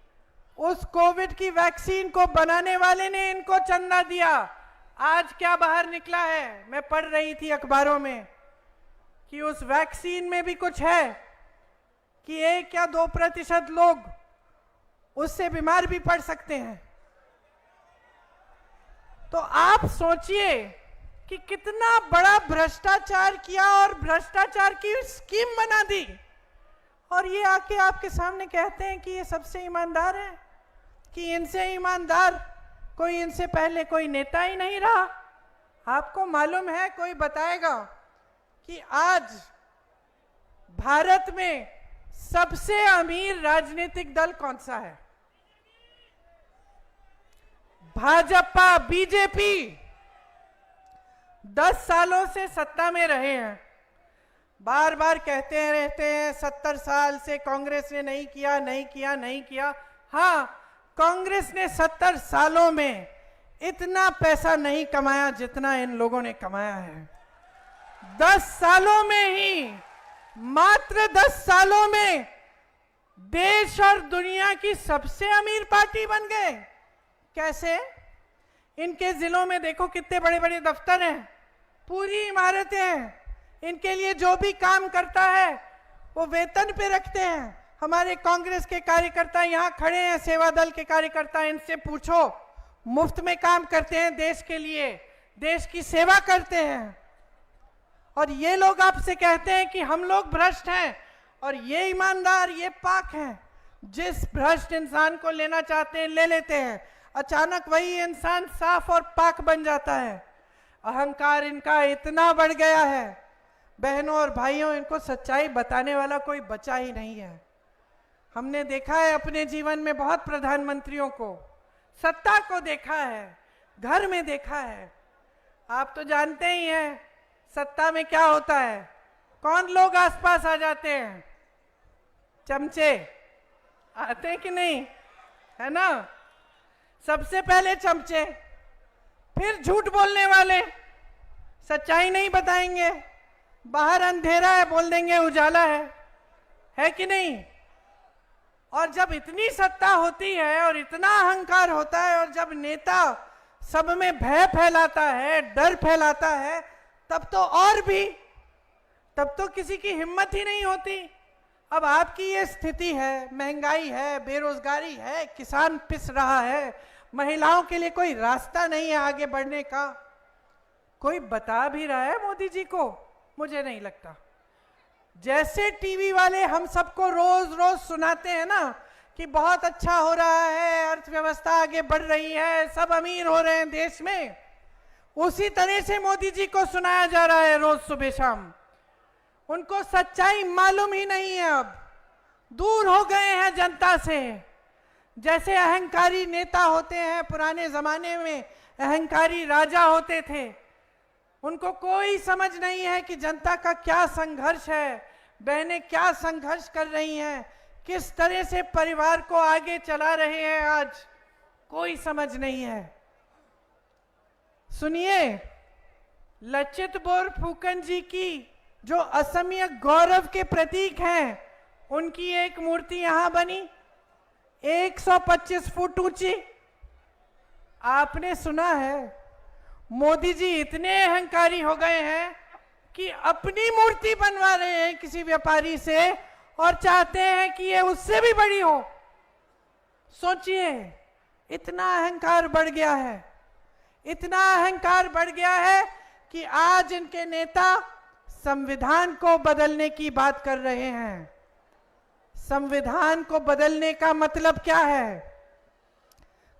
उस कोविड की वैक्सीन को बनाने वाले ने इनको चंदा दिया। आज क्या बाहर निकला है, मैं पढ़ रही थी अखबारों में कि उस वैक्सीन में भी कुछ है कि 1 या 2% लोग उससे बीमार भी पड़ सकते हैं। तो आप सोचिए कि कितना बड़ा भ्रष्टाचार किया और भ्रष्टाचार की स्कीम बना दी, और ये आके आपके सामने कहते हैं कि ये सबसे ईमानदार है, कि इनसे ईमानदार कोई, इनसे पहले कोई नेता ही नहीं रहा। आपको मालूम है, कोई बताएगा कि आज भारत में सबसे अमीर राजनीतिक दल कौन सा है? भाजपा, बीजेपी 10 सालों से सत्ता में रहे हैं, बार बार कहते रहते हैं 70 साल से कांग्रेस ने नहीं किया। हाँ, कांग्रेस ने 70 सालों में इतना पैसा नहीं कमाया जितना इन लोगों ने कमाया है। 10 सालों में ही, मात्र 10 सालों में देश और दुनिया की सबसे अमीर पार्टी बन गए। कैसे? इनके जिलों में देखो कितने बड़े बड़े दफ्तर हैं, पूरी इमारतें हैं। इनके लिए जो भी काम करता है वो वेतन पे रखते हैं। हमारे कांग्रेस के कार्यकर्ता यहाँ खड़े हैं, सेवा दल के कार्यकर्ता, इनसे पूछो, मुफ्त में काम करते हैं देश के लिए, देश की सेवा करते हैं। और ये लोग आपसे कहते हैं कि हम लोग भ्रष्ट हैं और ये ईमानदार, ये पाक हैं। जिस भ्रष्ट इंसान को लेना चाहते हैं ले लेते हैं, अचानक वही इंसान साफ और पाक बन जाता है। अहंकार इनका इतना बढ़ गया है, बहनों और भाइयों, इनको सच्चाई बताने वाला कोई बचा ही नहीं है। हमने देखा है अपने जीवन में बहुत प्रधानमंत्रियों को, सत्ता को देखा है, घर में देखा है। आप तो जानते ही हैं सत्ता में क्या होता है, कौन लोग आसपास आ जाते हैं, चमचे आते हैं कि नहीं, है ना? सबसे पहले चमचे, फिर झूठ बोलने वाले, सच्चाई नहीं बताएंगे, बाहर अंधेरा है बोल देंगे उजाला है कि नहीं? और जब इतनी सत्ता होती है और इतना अहंकार होता है और जब नेता सब में भय फैलाता है, डर फैलाता है, तब तो और भी, तब तो किसी की हिम्मत ही नहीं होती। अब आपकी ये स्थिति है, महंगाई है, बेरोजगारी है, किसान पिस रहा है, महिलाओं के लिए कोई रास्ता नहीं है आगे बढ़ने का। कोई बता भी रहा है मोदी जी को? मुझे नहीं लगता। जैसे टीवी वाले हम सबको रोज रोज सुनाते हैं ना कि बहुत अच्छा हो रहा है, अर्थव्यवस्था आगे बढ़ रही है, सब अमीर हो रहे हैं देश में, उसी तरह से मोदी जी को सुनाया जा रहा है रोज सुबह शाम। उनको सच्चाई मालूम ही नहीं है, अब दूर हो गए हैं जनता से। जैसे अहंकारी नेता होते हैं, पुराने जमाने में अहंकारी राजा होते थे, उनको कोई समझ नहीं है कि जनता का क्या संघर्ष है, बहनें क्या संघर्ष कर रही हैं, किस तरह से परिवार को आगे चला रहे हैं, आज कोई समझ नहीं है। सुनिए, लचित बोरफुकन जी की जो असमीय गौरव के प्रतीक हैं, उनकी एक मूर्ति यहां बनी 125 फुट ऊंची। आपने सुना है मोदी जी इतने अहंकारी हो गए हैं कि अपनी मूर्ति बनवा रहे हैं किसी व्यापारी से और चाहते हैं कि ये उससे भी बड़ी हो। सोचिए, इतना अहंकार बढ़ गया है, इतना अहंकार बढ़ गया है कि आज इनके नेता संविधान को बदलने की बात कर रहे हैं। संविधान को बदलने का मतलब क्या है?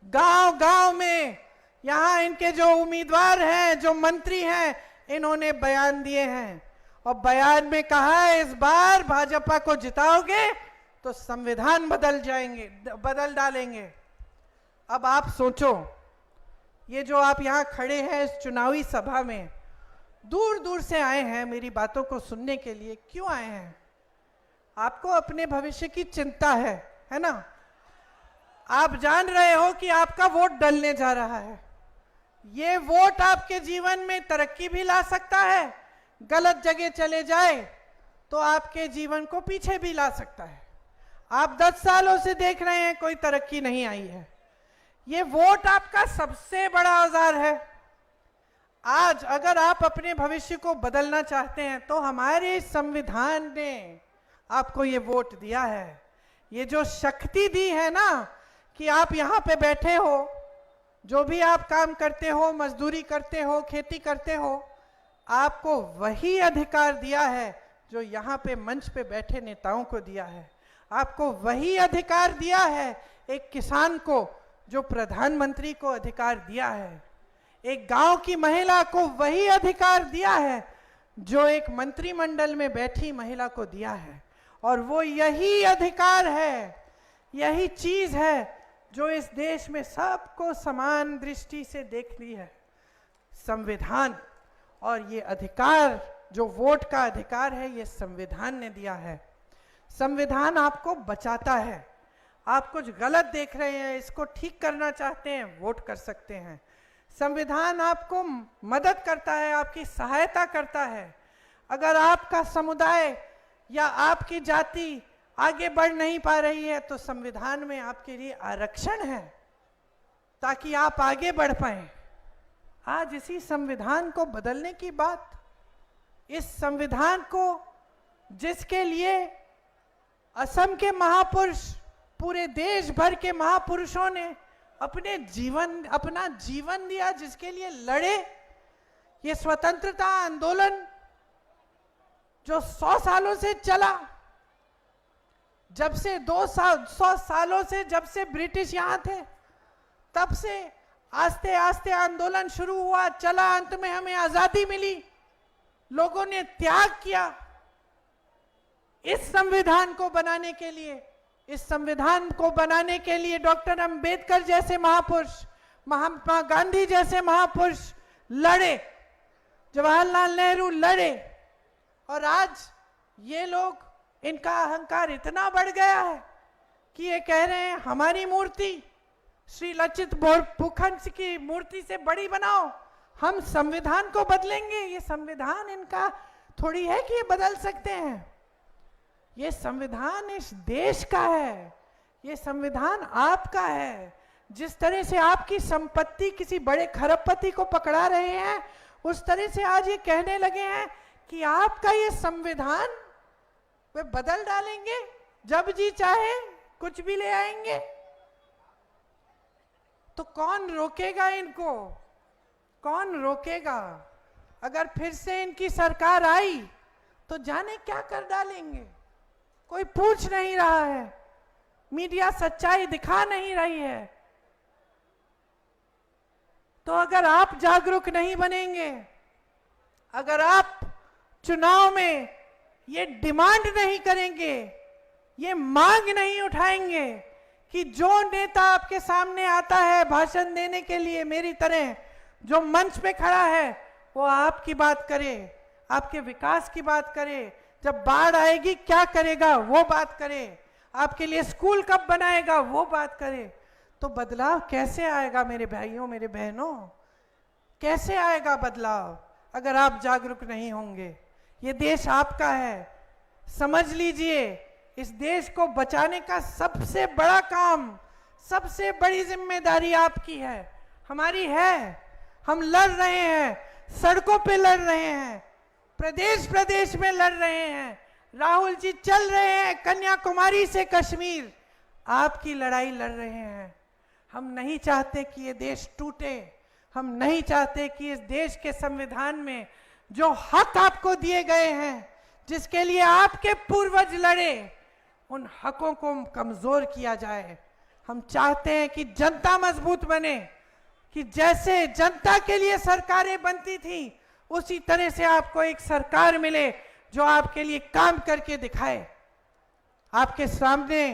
गांव-गांव में यहां इनके जो उम्मीदवार हैं, जो मंत्री हैं, इन्होंने बयान दिए हैं और बयान में कहा है इस बार भाजपा को जिताओगे तो संविधान बदल डालेंगे। अब आप सोचो, ये जो आप यहां खड़े हैं इस चुनावी सभा में, दूर दूर से आए हैं मेरी बातों को सुनने के लिए। क्यों आए हैं? आपको अपने भविष्य की चिंता है ना? आप जान रहे हो कि आपका वोट डलने जा रहा है। ये वोट आपके जीवन में तरक्की भी ला सकता है, गलत जगह चले जाए तो आपके जीवन को पीछे भी ला सकता है। आप 10 सालों से देख रहे हैं कोई तरक्की नहीं आई है। ये वोट आपका सबसे बड़ा औजार है। आज अगर आप अपने भविष्य को बदलना चाहते हैं तो हमारे संविधान ने आपको ये वोट दिया है, ये जो शक्ति दी है ना कि आप यहाँ पे बैठे हो, जो भी आप काम करते हो, मजदूरी करते हो, खेती करते हो, आपको वही अधिकार दिया है जो यहाँ पे मंच पे बैठे नेताओं को दिया है। आपको वही अधिकार दिया है एक किसान को जो प्रधानमंत्री को अधिकार दिया है। एक गांव की महिला को वही अधिकार दिया है जो एक मंत्रिमंडल में बैठी महिला को दिया है। और वो यही अधिकार है, यही चीज है जो इस देश में सबको समान दृष्टि से देखती है, संविधान। और ये अधिकार जो वोट का अधिकार है, ये संविधान ने दिया है। संविधान आपको बचाता है। आप कुछ गलत देख रहे हैं, इसको ठीक करना चाहते हैं, वोट कर सकते हैं। संविधान आपको मदद करता है, आपकी सहायता करता है। अगर आपका समुदाय या आपकी जाति आगे बढ़ नहीं पा रही है तो संविधान में आपके लिए आरक्षण है ताकि आप आगे बढ़ पाए। आज इसी संविधान को बदलने की बात, इस संविधान को जिसके लिए असम के महापुरुष, पूरे देश भर के महापुरुषों ने अपना जीवन दिया, जिसके लिए लड़े, ये स्वतंत्रता आंदोलन जो 100 सालों से चला, जब से 100 सालों से, जब से ब्रिटिश यहां थे, तब से आस्ते आस्ते आंदोलन शुरू हुआ, चला, अंत में हमें आजादी मिली, लोगों ने त्याग किया इस संविधान को बनाने के लिए। इस संविधान को बनाने के लिए डॉक्टर अंबेडकर जैसे महापुरुष, महात्मा गांधी जैसे महापुरुष लड़े, जवाहरलाल नेहरू लड़े, और आज ये लोग, इनका अहंकार इतना बढ़ गया है कि ये कह रहे हैं हमारी मूर्ति श्री लचित बोरफुकन की मूर्ति से बड़ी बनाओ, हम संविधान को बदलेंगे। ये संविधान इनका थोड़ी है कि ये बदल सकते हैं। ये संविधान इस देश का है, ये संविधान आपका है। जिस तरह से आपकी संपत्ति किसी बड़े खरबपति को पकड़ा रहे हैं, उस तरह से आज ये कहने लगे हैं कि आपका ये संविधान वे बदल डालेंगे, जब जी चाहे कुछ भी ले आएंगे। तो कौन रोकेगा इनको? कौन रोकेगा? अगर फिर से इनकी सरकार आई तो जाने क्या कर डालेंगे। कोई पूछ नहीं रहा है, मीडिया सच्चाई दिखा नहीं रही है। तो अगर आप जागरूक नहीं बनेंगे, अगर आप चुनाव में ये डिमांड नहीं करेंगे, ये मांग नहीं उठाएंगे कि जो नेता आपके सामने आता है भाषण देने के लिए, मेरी तरह जो मंच पे खड़ा है, वो आपकी बात करे, आपके विकास की बात करे, जब बाढ़ आएगी क्या करेगा वो बात करे, आपके लिए स्कूल कब बनाएगा वो बात करे, तो बदलाव कैसे आएगा मेरे भाइयों, मेरे बहनों? कैसे आएगा बदलाव अगर आप जागरूक नहीं होंगे? ये देश आपका है, समझ लीजिए। इस देश को बचाने का सबसे बड़ा काम, सबसे बड़ी जिम्मेदारी आपकी है, हमारी है। हम लड़ रहे हैं, सड़कों पे लड़ रहे हैं, प्रदेश प्रदेश में लड़ रहे हैं। राहुल जी चल रहे हैं कन्याकुमारी से कश्मीर, आपकी लड़ाई लड़ रहे हैं। हम नहीं चाहते कि ये देश टूटे, हम नहीं चाहते कि इस देश के संविधान में जो हक आपको दिए गए हैं, जिसके लिए आपके पूर्वज लड़े, उन हकों को कमजोर किया जाए। हम चाहते हैं कि जनता मजबूत बने, कि जैसे जनता के लिए सरकारें बनती थी, उसी तरह से आपको एक सरकार मिले जो आपके लिए काम करके दिखाए। आपके सामने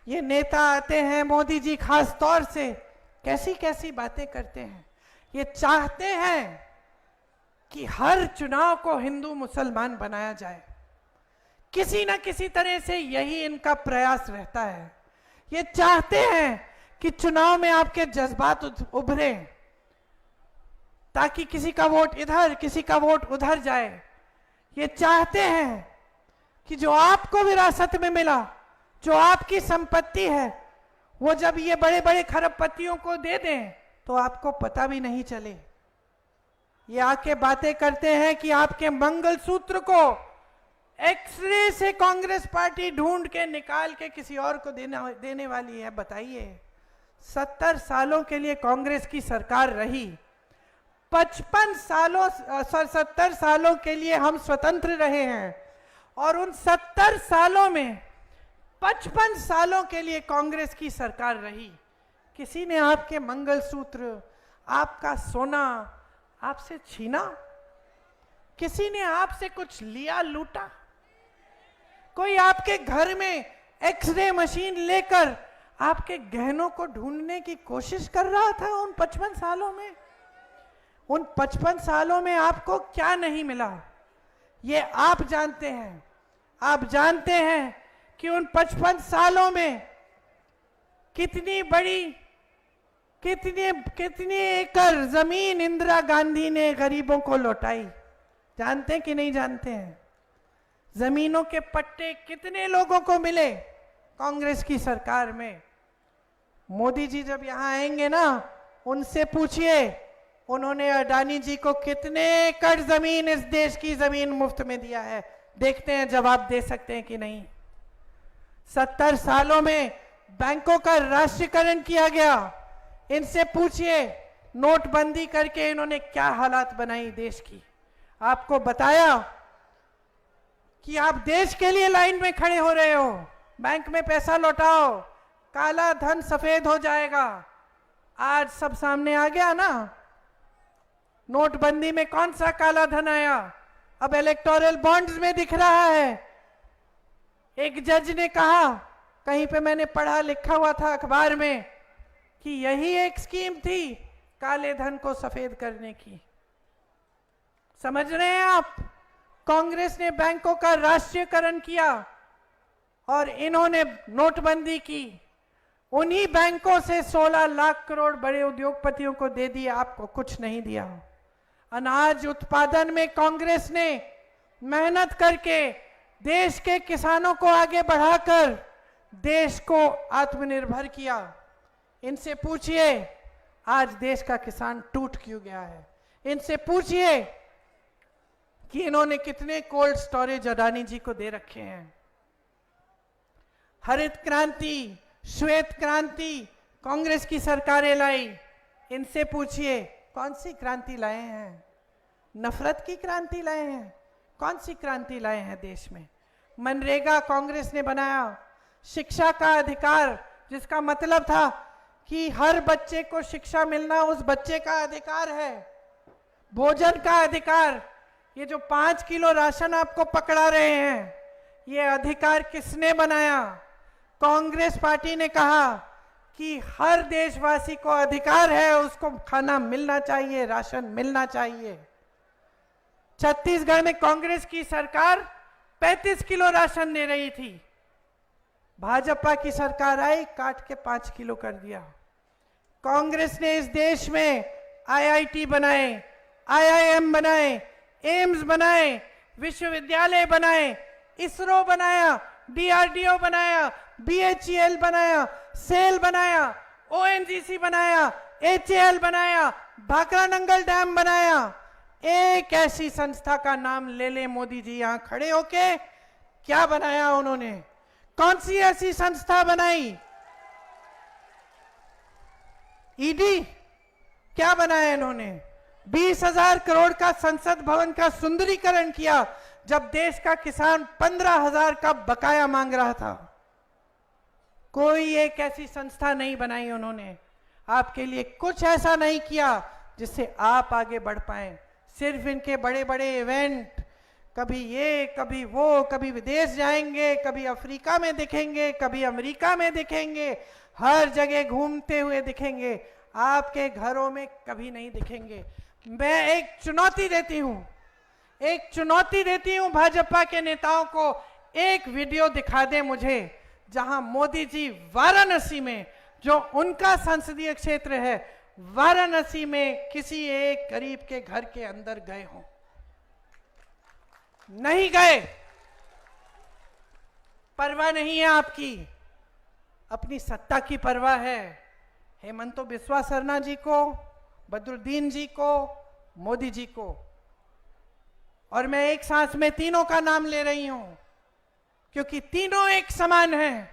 ये नेता आते हैं, मोदी जी खास तौर से, कैसी कैसी बातें करते हैं। ये चाहते हैं कि हर चुनाव को हिंदू मुसलमान बनाया जाए, किसी ना किसी तरह से यही इनका प्रयास रहता है। ये चाहते हैं कि चुनाव में आपके जज्बात उभरे, ताकि किसी का वोट इधर, किसी का वोट उधर जाए। ये चाहते हैं कि जो आपको विरासत में मिला, जो आपकी संपत्ति है, वो जब ये बड़े बड़े खरबपतियों को दे दें तो आपको पता भी नहीं चले। ये आके बातें करते हैं कि आपके मंगलसूत्र को एक्सरे से कांग्रेस पार्टी ढूंढ के निकाल के किसी और को देने वाली है। बताइए, 70 सालों के लिए कांग्रेस की सरकार रही, 70 सालों के लिए हम स्वतंत्र रहे हैं, और उन 70 सालों में 55 सालों के लिए कांग्रेस की सरकार रही। किसी ने आपके मंगलसूत्र, आपका सोना आपसे छीना? किसी ने आपसे कुछ लिया, लूटा? कोई आपके घर में एक्सरे मशीन लेकर आपके गहनों को ढूंढने की कोशिश कर रहा था उन 55 सालों में? उन 55 सालों में आपको क्या नहीं मिला, ये आप जानते हैं। आप जानते हैं कि उन 55 सालों में कितनी बड़ी, कितनी एकड़ जमीन इंदिरा गांधी ने गरीबों को लौटाई। जानते हैं कि नहीं जानते हैं? जमीनों के पट्टे कितने लोगों को मिले कांग्रेस की सरकार में? मोदी जी जब यहां आएंगे ना, उनसे पूछिए उन्होंने अडानी जी को कितने एकड़ जमीन, इस देश की जमीन मुफ्त में दिया है। देखते हैं जवाब दे सकते हैं कि नहीं। 70 सालों में बैंकों का राष्ट्रीयकरण किया गया। इनसे पूछिए नोटबंदी करके इन्होंने क्या हालात बनाई देश की। आपको बताया कि आप देश के लिए लाइन में खड़े हो रहे हो, बैंक में पैसा लौटाओ, काला धन सफेद हो जाएगा। आज सब सामने आ गया ना। नोटबंदी में कौन सा काला धन आया, अब इलेक्टोरल बॉन्ड्स में दिख रहा है। एक जज ने कहा, कहीं पे मैंने पढ़ा लिखा हुआ था अखबार में, कि यही एक स्कीम थी काले धन को सफेद करने की। समझ रहे हैं आप? कांग्रेस ने बैंकों का राष्ट्रीयकरण किया और इन्होंने नोटबंदी की। उन्हीं बैंकों से 16 लाख करोड़ बड़े उद्योगपतियों को दे दिया, आपको कुछ नहीं दिया। अनाज उत्पादन में कांग्रेस ने मेहनत करके देश के किसानों को आगे बढ़ाकर देश को आत्मनिर्भर किया। इनसे पूछिए आज देश का किसान टूट क्यों गया है। इनसे पूछिए कि इन्होंने कितने कोल्ड स्टोरेज अडानी जी को दे रखे हैं। हरित क्रांति, श्वेत क्रांति कांग्रेस की सरकारें लाई। इनसे पूछिए कौन सी क्रांति लाए हैं? नफरत की क्रांति लाए हैं? कौन सी क्रांति लाए हैं देश में? मनरेगा कांग्रेस ने बनाया, शिक्षा का अधिकार, जिसका मतलब था कि हर बच्चे को शिक्षा मिलना उस बच्चे का अधिकार है। भोजन का अधिकार, ये जो 5 किलो राशन आपको पकड़ा रहे हैं, ये अधिकार किसने बनाया? कांग्रेस पार्टी ने कहा कि हर देशवासी को अधिकार है, उसको खाना मिलना चाहिए, राशन मिलना चाहिए। छत्तीसगढ़ में कांग्रेस की सरकार 35 किलो राशन दे रही थी। भाजपा की सरकार आई, काट के 5 किलो कर दिया। कांग्रेस ने इस देश में आईआईटी बनाए, आईआईएम बनाए, एम्स बनाए, विश्वविद्यालय बनाए, इसरो बनाया, डीआरडीओ बनाया, बीएचईएल बनाया, सेल बनाया, ओएनजीसी बनाया, एचएएल बनाया, भाखड़ा नंगल डैम बनाया। एक ऐसी संस्था का नाम ले ले मोदी जी यहां खड़े होके, क्या बनाया उन्होंने? कौन सी ऐसी संस्था बनाई? ईडी क्या बनाया इन्होंने? 20,000 करोड़ का संसद भवन का सुंदरीकरण किया, जब देश का किसान 15,000 का बकाया मांग रहा था। कोई एक ऐसी संस्था नहीं बनाई उन्होंने। आपके लिए कुछ ऐसा नहीं किया जिससे आप आगे बढ़ पाए। सिर्फ इनके बड़े बड़े इवेंट, कभी ये कभी वो, कभी विदेश जाएंगे, कभी अफ्रीका में दिखेंगे, कभी अमेरिका में दिखेंगे, हर जगह घूमते हुए दिखेंगे, आपके घरों में कभी नहीं दिखेंगे। मैं एक चुनौती देती हूं भाजपा के नेताओं को, एक वीडियो दिखा दे मुझे जहां मोदी जी वाराणसी में, जो उनका संसदीय क्षेत्र है, वाराणसी में किसी एक गरीब के घर के अंदर गए हों। नहीं गए। परवाह नहीं है आपकी, अपनी सत्ता की परवाह है। हेमंत बिस्वा सरना जी को, बदरुद्दीन जी को, मोदी जी को, और मैं एक सांस में तीनों का नाम ले रही हूं, क्योंकि तीनों एक समान हैं।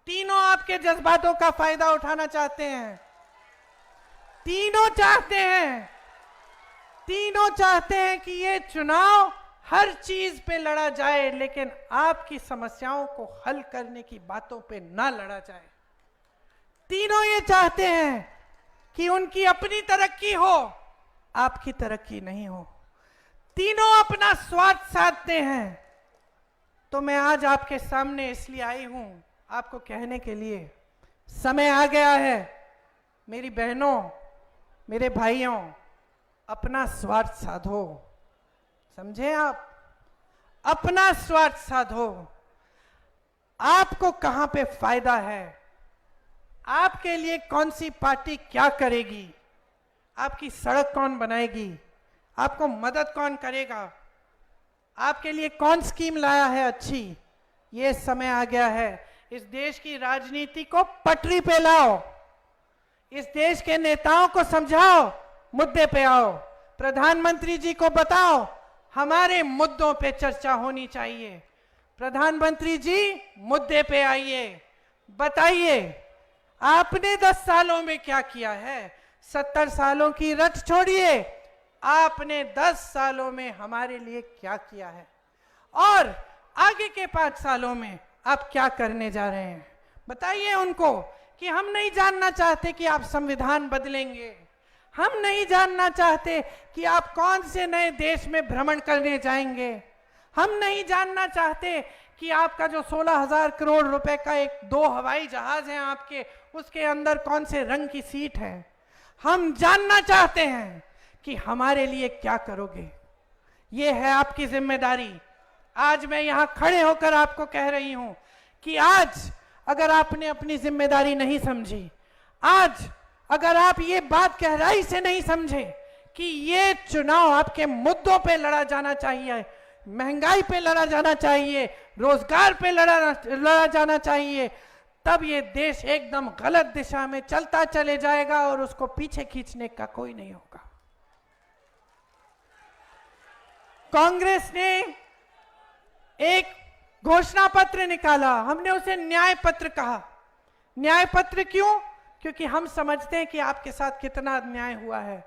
तीनों आपके जज्बातों का फायदा उठाना चाहते हैं। तीनों चाहते हैं कि ये चुनाव हर चीज पे लड़ा जाए, लेकिन आपकी समस्याओं को हल करने की बातों पे ना लड़ा जाए। तीनों ये चाहते हैं कि उनकी अपनी तरक्की हो, आपकी तरक्की नहीं हो। तीनों अपना स्वार्थ साधते हैं। तो मैं आज आपके सामने इसलिए आई हूं, आपको कहने के लिए, समय आ गया है मेरी बहनों, मेरे भाइयों, अपना स्वार्थ साधो। समझे आप? अपना स्वार्थ साधो। आपको कहां पे फायदा है, आपके लिए कौन सी पार्टी क्या करेगी, आपकी सड़क कौन बनाएगी, आपको मदद कौन करेगा, आपके लिए कौन स्कीम लाया है अच्छी, ये समय आ गया है। इस देश की राजनीति को पटरी पे लाओ, इस देश के नेताओं को समझाओ, मुद्दे पे आओ। प्रधानमंत्री जी को बताओ हमारे मुद्दों पे चर्चा होनी चाहिए। प्रधानमंत्री जी मुद्दे पे आइए, बताइए आपने 10 सालों में क्या किया है। 70 सालों की रट छोड़िए, आपने 10 सालों में हमारे लिए क्या किया है, और आगे के 5 सालों में आप क्या करने जा रहे हैं। बताइए उनको कि हम नहीं जानना चाहते कि आप संविधान बदलेंगे, हम नहीं जानना चाहते कि आप कौन से नए देश में भ्रमण करने जाएंगे, हम नहीं जानना चाहते कि आपका जो 16,000 करोड़ रुपए का 2 हवाई जहाज हैं आपके, उसके अंदर कौन से रंग की सीट है। हम जानना चाहते हैं कि हमारे लिए क्या करोगे। ये है आपकी जिम्मेदारी। आज मैं यहां खड़े होकर आपको कह रही हूं कि आज अगर आपने अपनी जिम्मेदारी नहीं समझी, आज अगर आप ये बात गहराई से नहीं समझे कि ये चुनाव आपके मुद्दों पे लड़ा जाना चाहिए, महंगाई पे लड़ा जाना चाहिए, रोजगार पे लड़ा जाना चाहिए, तब ये देश एकदम गलत दिशा में चलता चले जाएगा और उसको पीछे खींचने का कोई नहीं होगा। कांग्रेस ने एक घोषणा पत्र निकाला, हमने उसे न्याय पत्र कहा। न्याय पत्र क्यों? क्योंकि हम समझते हैं कि आपके साथ कितना अन्याय हुआ है।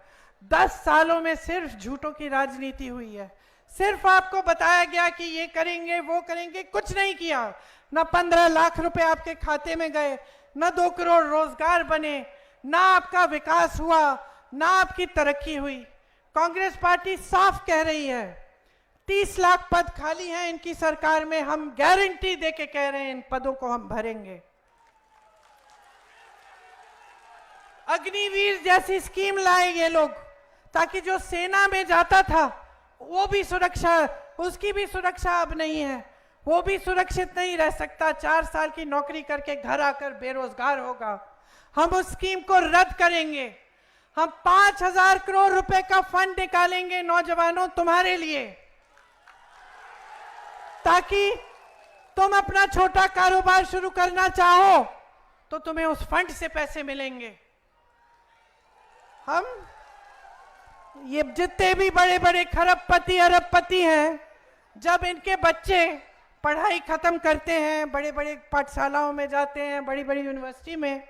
10 सालों में सिर्फ झूठों की राजनीति हुई है, सिर्फ आपको बताया गया कि ये करेंगे वो करेंगे, कुछ नहीं किया। न 15 लाख रुपए आपके खाते में गए, न 2 करोड़ रोजगार बने, ना आपका विकास हुआ, ना आपकी तरक्की हुई। कांग्रेस पार्टी साफ कह रही है 30 लाख पद खाली हैं इनकी सरकार में, हम गारंटी देके कह रहे हैं इन पदों को हम भरेंगे। अग्निवीर जैसी स्कीम लाए ये लोग, ताकि जो सेना में जाता था वो भी सुरक्षा, उसकी भी सुरक्षा अब नहीं है, वो भी सुरक्षित नहीं रह सकता, 4 साल की नौकरी करके घर आकर बेरोजगार होगा। हम उस स्कीम को रद्द करेंगे। हम 5,000 करोड़ रुपए का फंड निकालेंगे नौजवानों तुम्हारे लिए, ताकि तुम अपना छोटा कारोबार शुरू करना चाहो तो तुम्हें उस फंड से पैसे मिलेंगे। हम ये जितने भी बड़े बड़े खरबपति अरबपति हैं, जब इनके बच्चे पढ़ाई खत्म करते हैं, बड़े बड़े पाठशालाओं में जाते हैं, बड़ी बड़ी यूनिवर्सिटी में,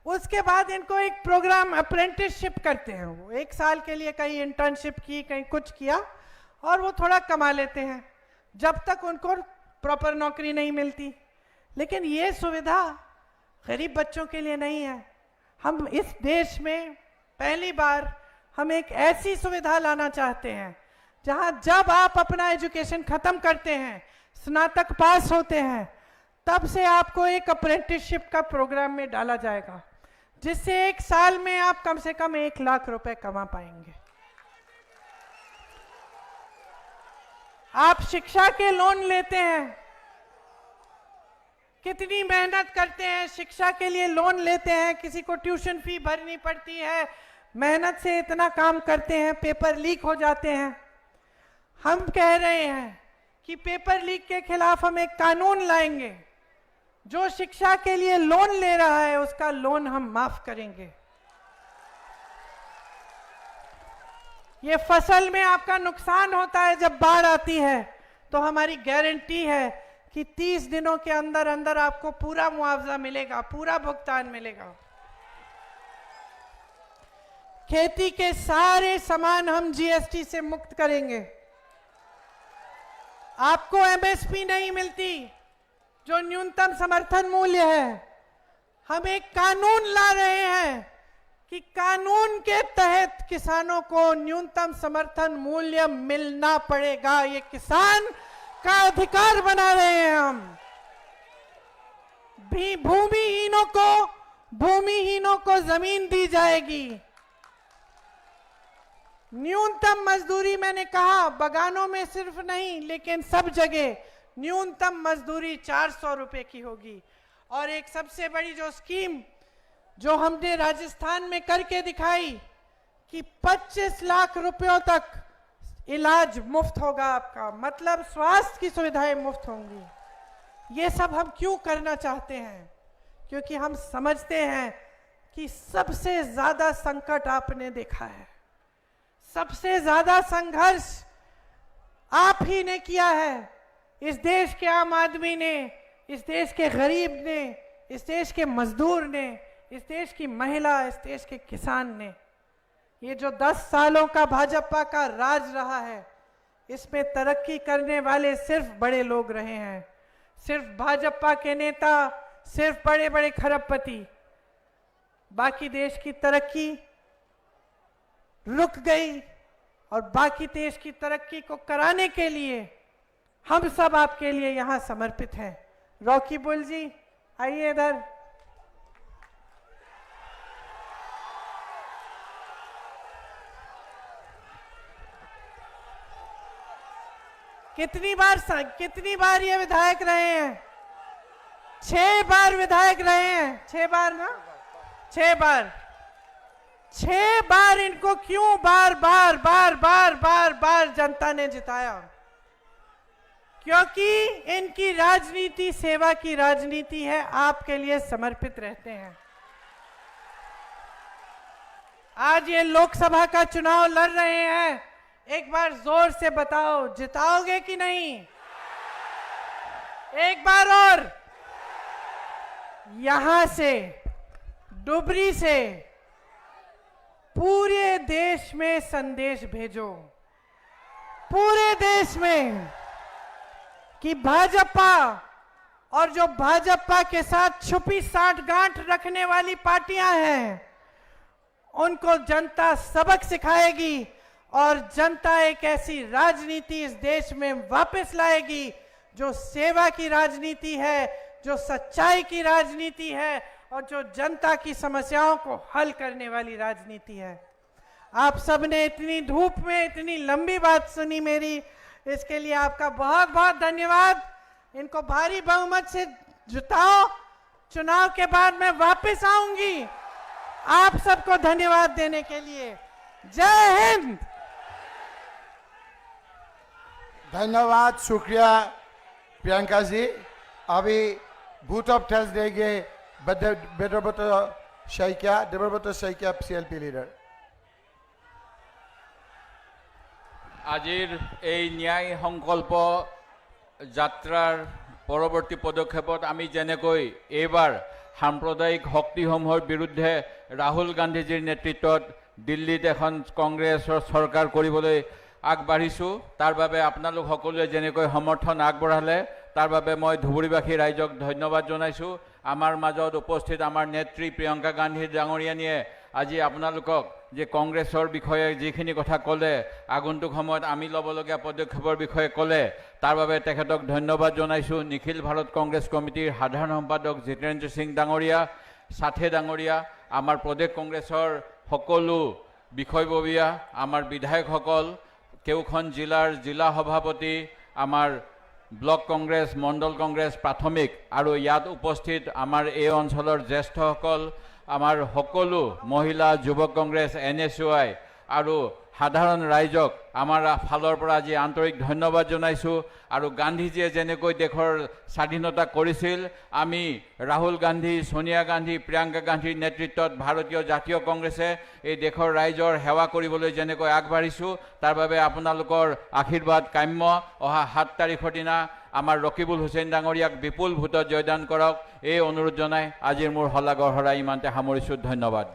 उसके बाद इनको एक प्रोग्राम अप्रेंटिसशिप करते हैं। वो 1 साल के लिए कहीं इंटर्नशिप की, कहीं कुछ किया और वो थोड़ा कमा लेते हैं, जब तक उनको प्रॉपर नौकरी नहीं मिलती। लेकिन ये सुविधा गरीब बच्चों के लिए नहीं है। हम इस देश में पहली बार हम एक ऐसी सुविधा लाना चाहते हैं जहां जब आप अपना एजुकेशन खत्म करते हैं, स्नातक पास होते हैं, तब से आपको एक अप्रेंटिसशिप का प्रोग्राम में डाला जाएगा, जिससे 1 साल में आप कम से कम 1 लाख रुपए कमा पाएंगे। आप शिक्षा के लोन लेते हैं, कितनी मेहनत करते हैं, शिक्षा के लिए लोन लेते हैं, किसी को ट्यूशन फी भरनी पड़ती है, मेहनत से इतना काम करते हैं, पेपर लीक हो जाते हैं। हम कह रहे हैं कि पेपर लीक के खिलाफ हम एक कानून लाएंगे, जो शिक्षा के लिए लोन ले रहा है उसका लोन हम माफ करेंगे। ये फसल में आपका नुकसान होता है जब बाढ़ आती है, तो हमारी गारंटी है कि 30 दिनों के अंदर अंदर आपको पूरा मुआवजा मिलेगा, पूरा भुगतान मिलेगा। खेती के सारे सामान हम जीएसटी से मुक्त करेंगे। आपको एमएसपी नहीं मिलती, जो न्यूनतम समर्थन मूल्य है। हम एक कानून ला रहे हैं कि कानून के तहत किसानों को न्यूनतम समर्थन मूल्य मिलना पड़ेगा। ये किसान का अधिकार बना रहे हैं हम। भूमिहीनों को जमीन दी जाएगी। न्यूनतम मजदूरी, मैंने कहा बगानों में सिर्फ नहीं लेकिन सब जगह न्यूनतम मजदूरी 400 रुपए की होगी। और एक सबसे बड़ी जो स्कीम जो हमने राजस्थान में करके दिखाई कि 25 लाख रुपयों तक इलाज मुफ्त होगा आपका, मतलब स्वास्थ्य की सुविधाएं मुफ्त होंगी। ये सब हम क्यों करना चाहते हैं? क्योंकि हम समझते हैं कि सबसे ज्यादा संकट आपने देखा है, सबसे ज्यादा संघर्ष आप ही ने किया है। इस देश के आम आदमी ने, इस देश के गरीब ने, इस देश के मजदूर ने, इस देश की महिला, इस देश के किसान ने। ये जो 10 सालों का भाजपा का राज रहा है, इसमें तरक्की करने वाले सिर्फ बड़े लोग रहे हैं, सिर्फ भाजपा के नेता, सिर्फ बड़े बड़े खरबपति। बाकी देश की तरक्की रुक गई और बाकी देश की तरक्की को कराने के लिए हम सब आपके लिए यहां समर्पित हैं। रॉकी बुल जी आइए इधर। कितनी बार ये विधायक रहे हैं? 6 बार विधायक रहे हैं। 6 बार ना? 6 बार। 6 बार इनको क्यों बार बार जनता ने जिताया? क्योंकि इनकी राजनीति सेवा की राजनीति है, आपके लिए समर्पित रहते हैं। आज ये लोकसभा का चुनाव लड़ रहे हैं, एक बार जोर से बताओ, जिताओगे कि नहीं? एक बार और यहां से डुबरी से पूरे देश में संदेश भेजो, पूरे देश में, कि भाजपा और जो भाजपा के साथ छुपी साठगांठ रखने वाली पार्टियां हैं, उनको जनता सबक सिखाएगी और जनता एक ऐसी राजनीति इस देश में वापस लाएगी जो सेवा की राजनीति है, जो सच्चाई की राजनीति है और जो जनता की समस्याओं को हल करने वाली राजनीति है। आप सबने इतनी धूप में इतनी लंबी बात सुनी मेरी, इसके लिए आपका बहुत बहुत धन्यवाद। इनको भारी बहुमत से जिताओ, चुनाव के बाद मैं वापस आऊंगी आप सबको धन्यवाद देने के लिए। जय हिंद। धन्यवाद, शुक्रिया प्रियंका जी। अभी बूथ ऑफ थैंक्स देंगे देवव्रत शइकिया CLP लीडर। আজিৰ এই ন্যায় সংকল্প যাত্ৰাৰ পৰৱৰ্তী পদক্ষেপত আমি যেনেকৈ এইবাৰ সাম্প্ৰদায়িক শক্তিসমূহৰ বিৰুদ্ধে ৰাহুল গান্ধীজীৰ নেতৃত্বত দিল্লীত এখন কংগ্ৰেছৰ চৰকাৰ কৰিবলৈ আগবাঢ়িছোঁ, তাৰ বাবে আপোনালোক সকলোৱে যেনেকৈ সমৰ্থন আগবঢ়ালে তাৰ বাবে মই ধুবুৰীবাসী ৰাইজক ধন্যবাদ জনাইছোঁ। আমাৰ মাজত উপস্থিত আমাৰ নেত্ৰী প্ৰিয়ংকা গান্ধী ডাঙৰীয়ানীয়ে আজি আপোনালোকক যে কংগ্ৰেছৰ বিষয়ে যিখিনি কথা ক'লে, আগন্তুক সময়ত আমি ল'বলগীয়া পদক্ষেপৰ বিষয়ে ক'লে, তাৰ বাবে তেখেতক ধন্যবাদ জনাইছোঁ। নিখিল ভাৰত কংগ্ৰেছ কমিটিৰ সাধাৰণ সম্পাদক জিতেন্দ্ৰ সিং ডাঙৰীয়া, সাথে ডাঙৰীয়া, আমাৰ প্ৰদেশ কংগ্ৰেছৰ সকলো বিষয়ববীয়া, আমাৰ বিধায়কসকল, কেউখন জিলাৰ জিলা সভাপতি, আমাৰ ব্লক কংগ্ৰেছ, মণ্ডল কংগ্ৰেছ, প্ৰাথমিক আৰু ইয়াত উপস্থিত আমাৰ এই অঞ্চলৰ জ্যেষ্ঠসকল, আমাৰ সকলো মহিলা যুৱক কংগ্ৰেছ, NSUI আৰু সাধাৰণ ৰাইজক আমাৰ ফালৰ পৰা আজি আন্তৰিক ধন্যবাদ জনাইছোঁ। আৰু গান্ধীজীয়ে যেনেকৈ দেশৰ স্বাধীনতা কৰিছিল, আমি ৰাহুল গান্ধী, সোনিয়া গান্ধী, প্ৰিয়ংকা গান্ধীৰ নেতৃত্বত ভাৰতীয় জাতীয় কংগ্ৰেছে এই দেশৰ ৰাইজৰ সেৱা কৰিবলৈ যেনেকৈ আগবাঢ়িছোঁ, তাৰ বাবে আপোনালোকৰ আশীৰ্বাদ কাম্য। অহা 7 তাৰিখৰ দিনা আমাৰ ৰকিবুল হুছেইন ডাঙৰীয়াক বিপুল ভোটত জয়দান কৰক, এই অনুৰোধ জনাই আজিৰ মোৰ হলা গড়হৰা ইমানতে সামৰিছোঁ। ধন্যবাদ।